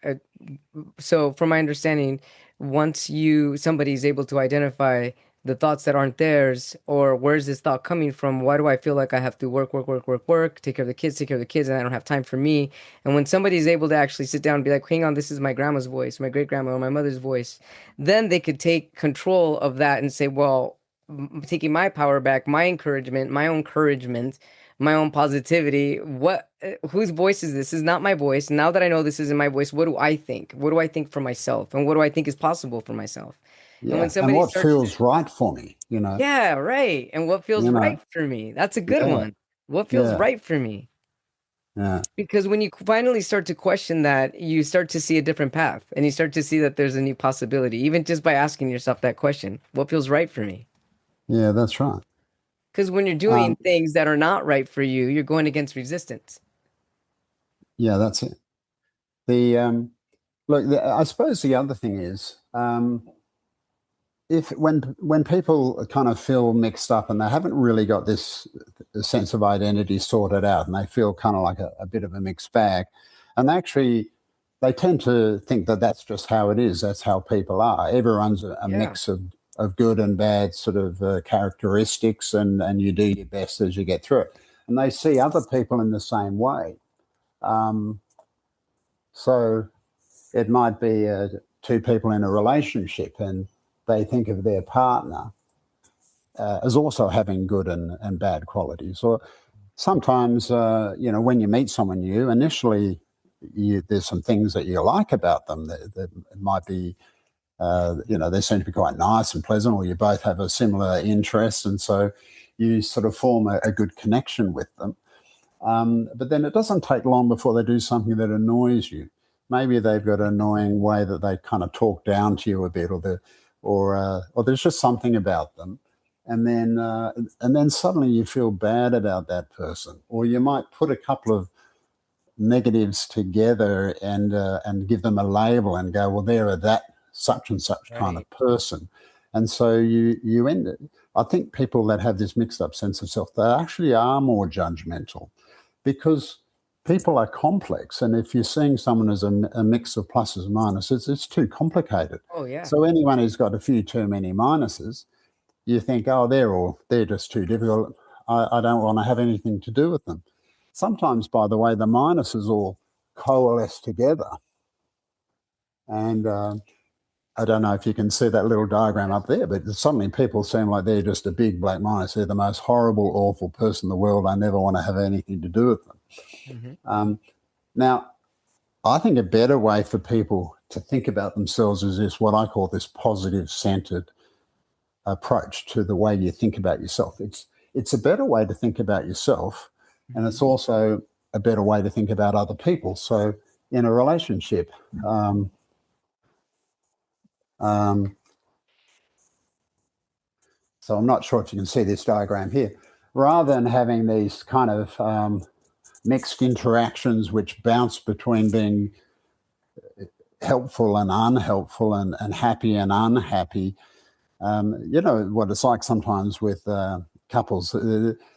So from my understanding, once somebody's able to identify the thoughts that aren't theirs, or where's this thought coming from? Why do I feel like I have to work, work, work, work, work, take care of the kids, take care of the kids, and I don't have time for me? And when somebody's able to actually sit down and be like, hang on, this is my grandma's voice, my great grandma, or my mother's voice, then they could take control of that and say, well, taking my power back, my encouragement, my own encouragement, my own positivity. Whose voice is this? This is not my voice. Now that I know this isn't my voice, what do I think? What do I think for myself? And what do I think is possible for myself? And when
Yeah, and
somebody
what
starts to,
feels right for me.
yeah, right. And what feels
You
right
know,
for me? That's a good
yeah,
one. What feels
yeah,
right for me?
yeah,
Because when you finally start to question that, you start to see a different path and you start to see that there's a new possibility, even just by asking yourself that question: what feels right for me?
Yeah, that's right.
Because when you're doing
Um,
things that are not right for you, you're going against resistance.
yeah, that's it. The look, I suppose the other thing is, if when people kind of feel mixed up and they haven't really got this sense of identity sorted out, and they feel kind of like a bit of a mixed bag, and they tend to think that that's just how it is. That's how people are. Everyone's a
Yeah.
mix of good and bad sort of characteristics, and you do your best as you get through it. And they see other people in the same way. Um, so it might be two people in a relationship, and they think of their partner as also having good and bad qualities. Or sometimes, when you meet someone new, initially there's some things that you like about them. That might be, they seem to be quite nice and pleasant, or you both have a similar interest, and so you sort of form a good connection with them. But then it doesn't take long before they do something that annoys you. Maybe they've got an annoying way that they kind of talk down to you a bit, or there's just something about them, and then suddenly you feel bad about that person, or you might put a couple of negatives together and give them a label and go, well, they're that such and such kind
Right.
of person, and so you end it. I think people that have this mixed up sense of self, they actually are more judgmental because people are complex. And if you're seeing someone as a mix of pluses and minuses, it's too complicated.
Oh, yeah.
So anyone who's got a few too many minuses, you think, oh, they're just too difficult. I don't want to have anything to do with them. Sometimes, by the way, the minuses all coalesce together. And I don't know if you can see that little diagram up there, but suddenly people seem like they're just a big black minus. They're the most horrible, awful person in the world. I never want to have anything to do with them.
Hmm.
Now, I think a better way for people to think about themselves is this, what I call this positive centered approach to the way you think about yourself. It's a better way to think about yourself, and it's
Hmm.
also a better way to think about other people. So in a relationship, um, um, so I'm not sure if you can see this diagram here. Rather than having these kind of mixed interactions which bounce between being helpful and unhelpful and happy and unhappy. You know what it's like sometimes with couples.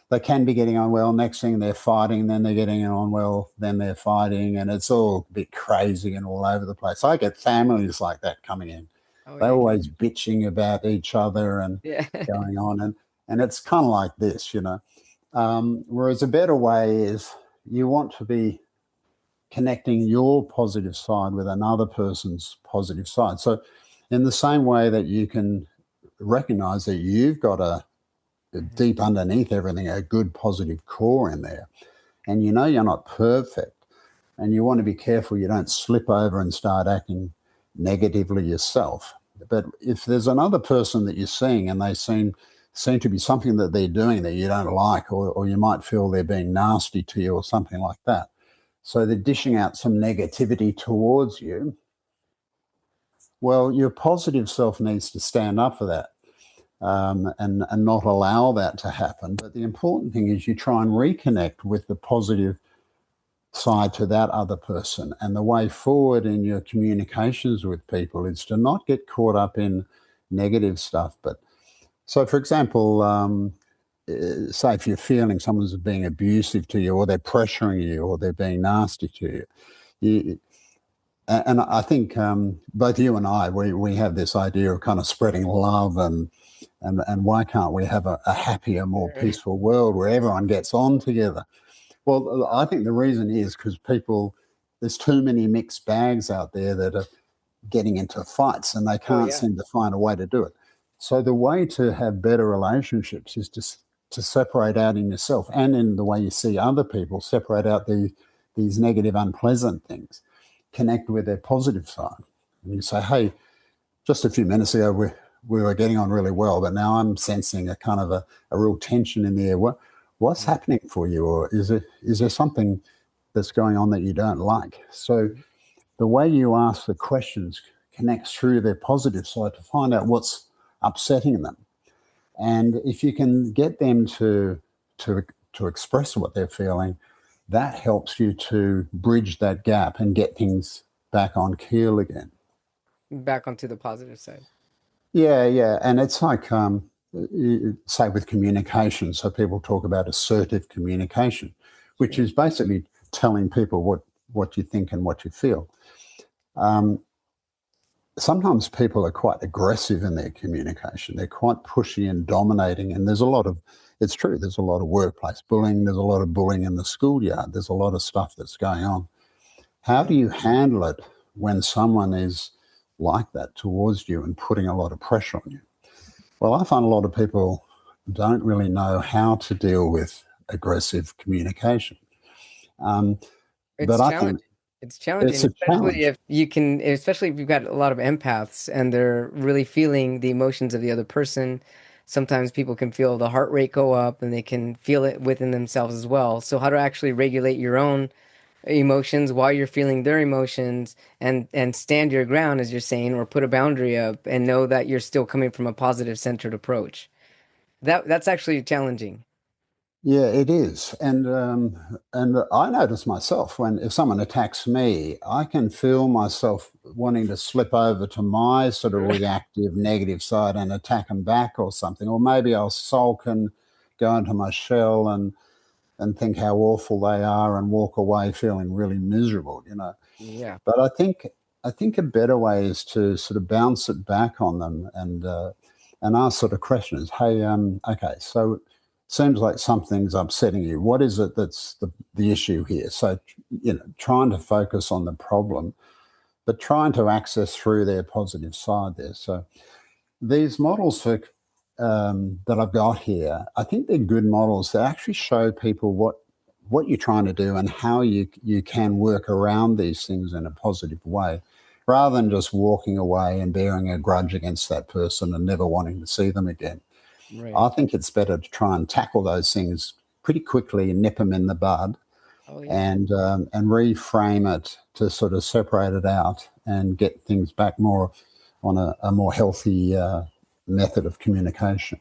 They can be getting on well. Next thing they're fighting, then they're getting on well, then they're fighting, and it's all a bit crazy and all over the place. I get families like that coming in.
Oh,
They're
yeah.
always bitching about each other and
Yeah.
going on, and it's kind of like this, Whereas a better way is you want to be connecting your positive side with another person's positive side. So, in the same way that you can recognize that you've got a
Hmm.
deep underneath everything, a good positive core in there, and you know you're not perfect, and you want to be careful you don't slip over and start acting negatively yourself. But if there's another person that you're seeing and they seem to be something that they're doing that you don't like, or you might feel they're being nasty to you or something like that, so they're dishing out some negativity towards you, well, your positive self needs to stand up for that, and not allow that to happen. But the important thing is you try and reconnect with the positive side to that other person. And the way forward in your communications with people is to not get caught up in negative stuff. But so, for example, say if you're feeling someone's being abusive to you, or they're pressuring you, or they're being nasty to you, you and I think both you and I, we have this idea of kind of spreading love, and why can't we have a happier, more
Sure.
peaceful world where everyone gets on together? Well, I think the reason is because there's too many mixed bags out there that are getting into fights, and they
Oh,
can't
yeah.
seem to find a way to do it. So the way to have better relationships is to separate out in yourself and in the way you see other people, separate out these negative, unpleasant things, connect with their positive side. And you say, hey, just a few minutes ago, we were getting on really well, but now I'm sensing a kind of a real tension in the air. What's
Mhm.
happening for you? Or is there something that's going on that you don't like? So
Mhm.
the way you ask the questions connects through their positive side to find out what's upsetting them. And if you can get them to to express what they're feeling, that helps you to bridge that gap and get things back on keel again.
Back onto the positive side.
Yeah, yeah, and it's like say with communication. So people talk about assertive communication, which
Sure.
is basically telling people what you think and what you feel. Um, Sometimes people are quite aggressive in their communication. They're quite pushy and dominating, and there's a lot of it's true. There's a lot of workplace bullying. There's a lot of bullying in the schoolyard. There's a lot of stuff that's going on. How do
Yeah.
you handle it when someone is like that towards you and putting a lot of pressure on you? Well, I find a lot of people don't really know how to deal with aggressive communication. Um,
It's
but I think
challenging. It's challenging,
it's a
especially
challenge.
if you can, especially if you've got a lot of empaths and they're really feeling the emotions of the other person. Sometimes people can feel the heart rate go up and they can feel it within themselves as well. So how to actually regulate your own emotions while you're feeling their emotions and stand your ground, as you're saying, or put a boundary up and know that you're still coming from a positive centered approach. That's actually challenging.
Yeah, it is, and I notice myself when if someone attacks me, I can feel myself wanting to slip over to my sort of reactive negative side and attack them back or something, or maybe I'll sulk and go into my shell and think how awful they are and walk away feeling really miserable, you know.
Yeah.
But I think a better way is to sort of bounce it back on them and ask sort of questions. Hey, okay, so seems like something's upsetting you. What is it that's the issue here? So you know, trying to focus on the problem, but trying to access through their positive side there. So these models for that I've got here, I think they're good models that actually show people what you're trying to do and how you can work around these things in a positive way, rather than just walking away and bearing a grudge against that person and never wanting to see them again.
Right.
I think it's better to try and tackle those things pretty quickly and nip them in the bud,
Oh yeah.
and reframe it to sort of separate it out and get things back more on a more healthy method of communication.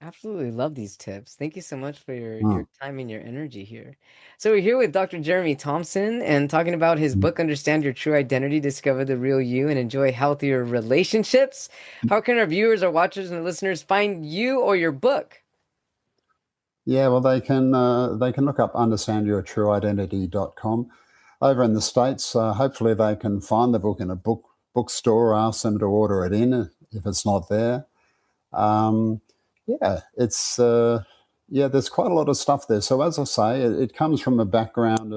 Absolutely love these tips. Thank you so much for your
Mm.
time and your energy here. So we're here with Dr. Jeremy Thompson and talking about his book Understand Your True Identity, Discover the Real You and Enjoy Healthier Relationships. How can our viewers or watchers and listeners find you or your book?
Yeah, well, they can look up understandyourtrueidentity.com. Over in the States, hopefully they can find the book in a bookstore or ask them to order it in if it's not there. Um, yeah, it's yeah. There's quite a lot of stuff there. So as I say, it comes from a background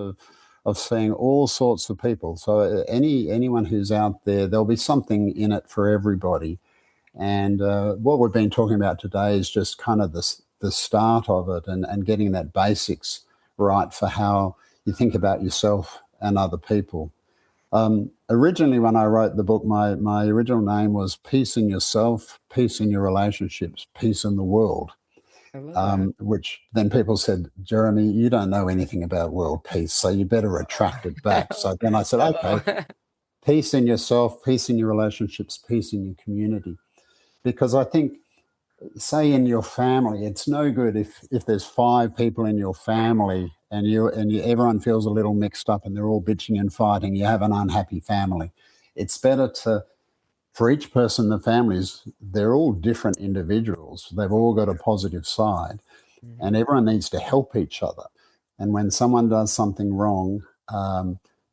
of seeing all sorts of people. So anyone who's out there, there'll be something in it for everybody. And what we've been talking about today is just kind of the start of it and getting that basics right for how you think about yourself and other people. Originally, when I wrote the book, my original name was Peace in Yourself, Peace in Your Relationships, Peace in the World,
I love that.
which then people said, Jeremy, you don't know anything about world peace, so you better retract it back. So then I said, okay,
Uh-oh.
peace in yourself, peace in your relationships, peace in your community. Because I think, say in your family, it's no good if there's five people in your family and everyone feels a little mixed up and they're all bitching and fighting. You have an unhappy family. It's better to for each person in the families. They're all different individuals. They've all got a positive side,
Mhm.
and everyone needs to help each other. And when someone does something wrong,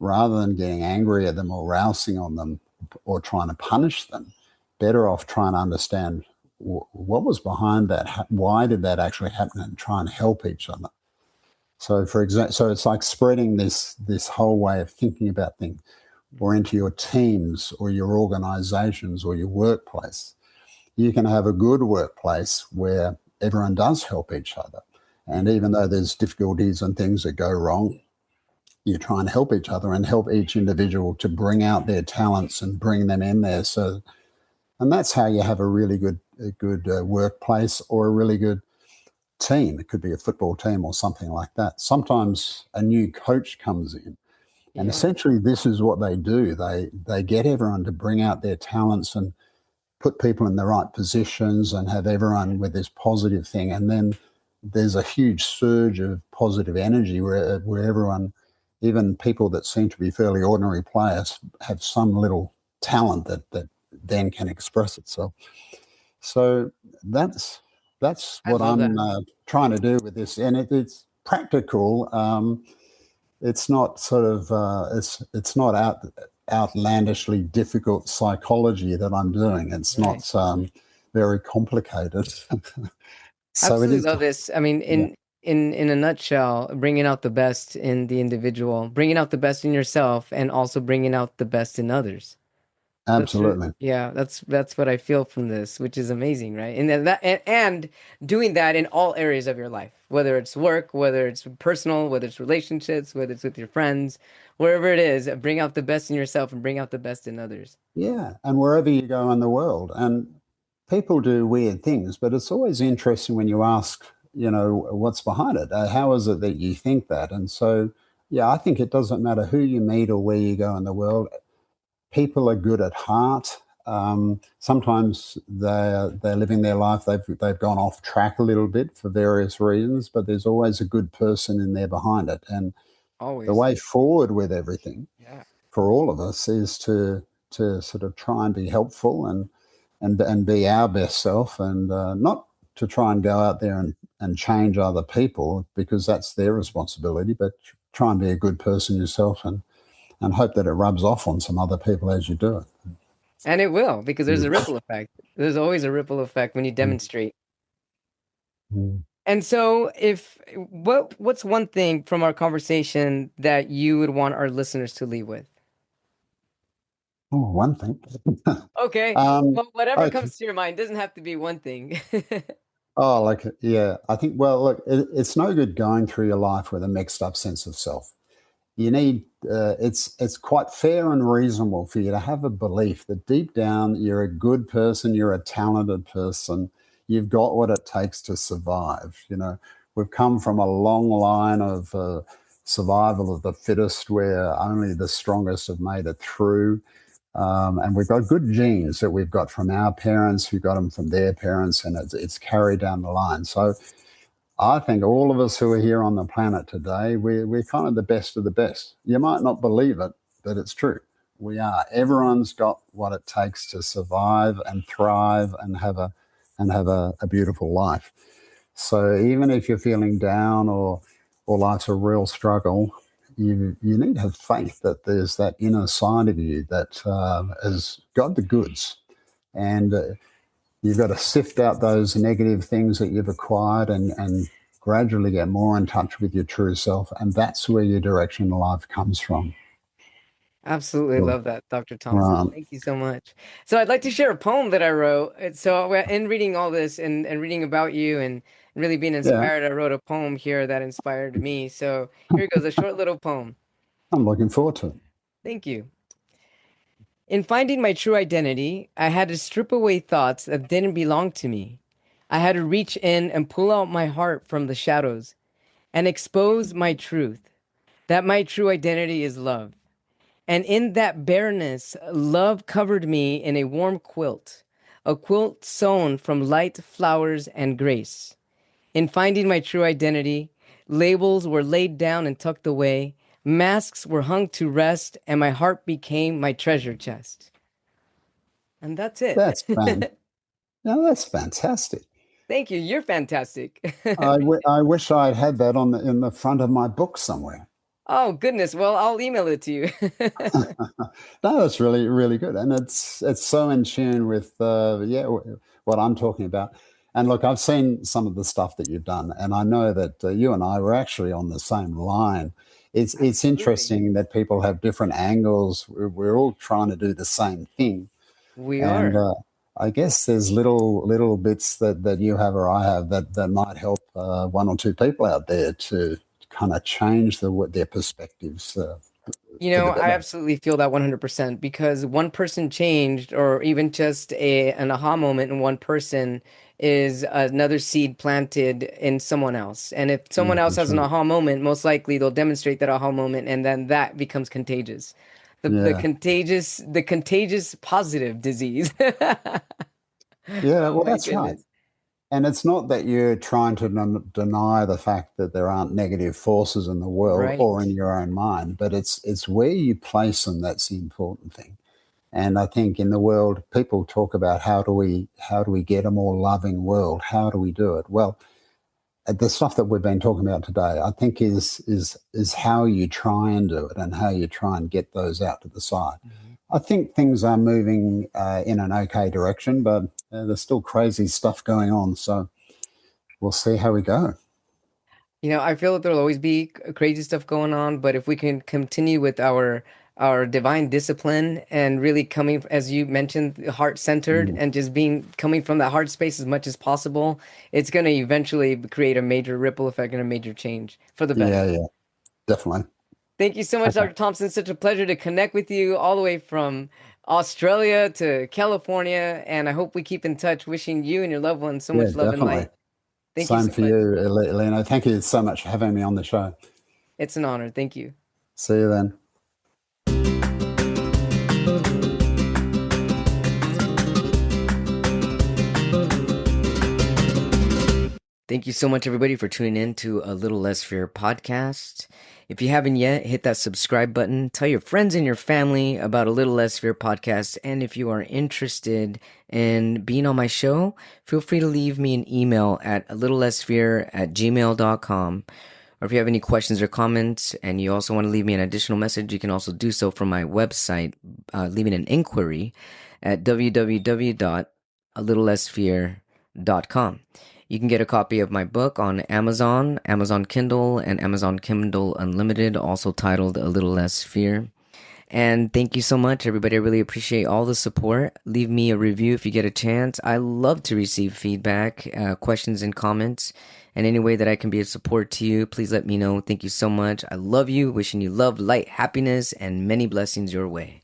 rather than getting angry at them or rousing on them or trying to punish them, better off trying to understand what was behind that. Why did that actually happen, and try and help each other. So, for example, so it's like spreading this whole way of thinking about things, or into your teams, or your organisations, or your workplace. You can have a good workplace where everyone does help each other. And
Mhm.
even though there's difficulties and things that go wrong, you try and help each other and help each individual to bring out their talents and bring them in there. So, and that's how you have a good workplace or a really good team. It could be a football team or something like that. Sometimes a new coach comes in, and
Yeah.
essentially this is what they do. They get everyone to bring out their talents put people in the right positions and have everyone with this positive thing. And then there's a huge surge of positive energy where everyone, even people that seem to be fairly ordinary players, have some little talent that then can express itself. So that's that's
I
what
love
I'm
that.
trying to do with this, and it's practical. It's not sort of it's not outlandishly difficult psychology that I'm doing. It's
Right.
not very complicated. So it
Absolutely
is.
love this. I mean,
Yeah,
in a nutshell, bringing out the best in the individual, bringing out the best in yourself, and also bringing out the best in others.
absolutely.
Yeah, that's what I feel from this, which is amazing, right? And then and doing that in all areas of your life, whether it's work, whether it's personal, whether it's relationships, whether it's with your friends, wherever it is, bring out the best in yourself and bring out the best in others.
Yeah, and wherever you go in the world, and people do weird things, but it's always interesting when you ask, what's behind it. How is it that you think that? And so, yeah, I think it doesn't matter who you meet or where you go in the world. People are good at heart. Sometimes they're living their life. They've gone off track a little bit for various reasons, but there's always a good person in there behind it. And the
Always.
way forward with everything
Yeah.
for all of us is to sort of try and be helpful and be our best self, and not to try and go out there and change other people, because that's their responsibility, but try and be a good person yourself, and hope that it rubs off on some other people as you do it.
And it will, because there's a
Mm.
ripple effect. There's always a ripple effect when you
Mm.
demonstrate.
Mm.
And so if what's one thing from our conversation that you would want our listeners to leave with?
Oh, one thing.
Okay.
um,
Well, whatever
okay.
comes to your mind doesn't have to be one thing.
Oh, like, yeah, I think, well, look, it's no good going through your life with a mixed up sense of self. You need it's quite fair and reasonable for you to have a belief that deep down you're a good person, you're a talented person, you've got what it takes to survive. We've come from a long line of survival of the fittest, where only the strongest have made it through. And we've got good genes that we've got from our parents, who got them from their parents, and it's carried down the line. So I think all of us who are here on the planet today, we're kind of the best of the best. You might not believe it, but it's true. We are. Everyone's got what it takes to survive and thrive and have a beautiful life. So even if you're feeling down, or life's a real struggle, you need to have faith that there's that inner side of you that has got the goods. And you've got to sift out those negative things that you've acquired, and gradually get more in touch with your true self. And that's where your direction in life comes from.
Absolutely
So,
love that, Dr. Thompson.
right.
Thank you so much. So I'd like to share a poem that I wrote. So in reading all this and reading about you and really being
Yeah,
inspired, I wrote a poem here that inspired me. So here it goes, a short little poem.
I'm looking forward to it.
Thank you. In finding my true identity, I had to strip away thoughts that didn't belong to me. I had to reach in and pull out my heart from the shadows and expose my truth, that my true identity is love. And in that bareness, love covered me in a warm quilt, a quilt sewn from light, flowers, and grace. In finding my true identity, labels were laid down and tucked away, masks were hung to rest, and my heart became my treasure chest. And that's it.
That's fan. No, that's fantastic.
Thank you. You're fantastic.
I wish I'd had that in the front of my book somewhere.
Oh, goodness. Well, I'll email it to you.
No, that's really, really good, and it's so in tune with what I'm talking about. And look, I've seen some of the stuff that you've done, and I know that you and I were actually on the same line. It's
Absolutely.
interesting that people have different angles. We're all trying to do the same thing,
We
and
are.
I guess there's little bits that you have or I have that might help one or two people out there to kind of change their perspectives
You
for
know,
the
I
better.
absolutely feel that 100% because one person changed, or even just an aha moment in one person is another seed planted in someone else. And if someone
Yeah,
else
that's
has an
right.
aha moment, most likely they'll demonstrate that aha moment, and then that becomes contagious. The
Yeah.
contagious positive disease.
Yeah,
Oh
well,
my
that's right.
goodness.
And it's not that you're trying to deny the fact that there aren't negative forces in the world or in
Right.
your own mind, but it's where you place them that's the important thing. And I think in the world, people talk about how do we get a more loving world? How do we do it? Well, the stuff that we've been talking about today, I think is how you try and do it and how you try and get those out to the side.
Mhm.
I think things are moving in an okay direction, but there's still crazy stuff going on. So we'll see how we go.
I feel that there'll always be crazy stuff going on, but if we can continue with our divine discipline and really coming, as you mentioned, heart centered
Mm.
and just being coming from that heart space as much as possible, it's going to eventually create a major ripple effect and a major change for the
Yeah,
better.
yeah, definitely.
Thank you so much,
Okay.
Dr. Thompson. Such a pleasure to connect with you all the way from Australia to California, and I hope we keep in touch. Wishing you and your loved ones so
Yeah,
much love and
definitely.
light. Thank you
Same
so
for
much.
you, Leno. Thank you so much for having me on the show.
It's an honor. Thank you.
See you then.
Thank you so much, everybody, for tuning in to A Little Less Fear podcast. If you haven't yet, hit that subscribe button. Tell your friends and your family about A Little Less Fear podcast. And if you are interested in being on my show, feel free to leave me an email at a little less fear at gmail.com. Or if you have any questions or comments and you also want to leave me an additional message, you can also do so from my website, leaving an inquiry at www.alittlelessfear.com. You can get a copy of my book on Amazon, Amazon Kindle, and Amazon Kindle Unlimited, also titled A Little Less Fear. And thank you so much, everybody. I really appreciate all the support. Leave me a review if you get a chance. I love to receive feedback, questions, and comments. And any way that I can be of support to you, please let me know. Thank you so much. I love you. Wishing you love, light, happiness, and many blessings your way.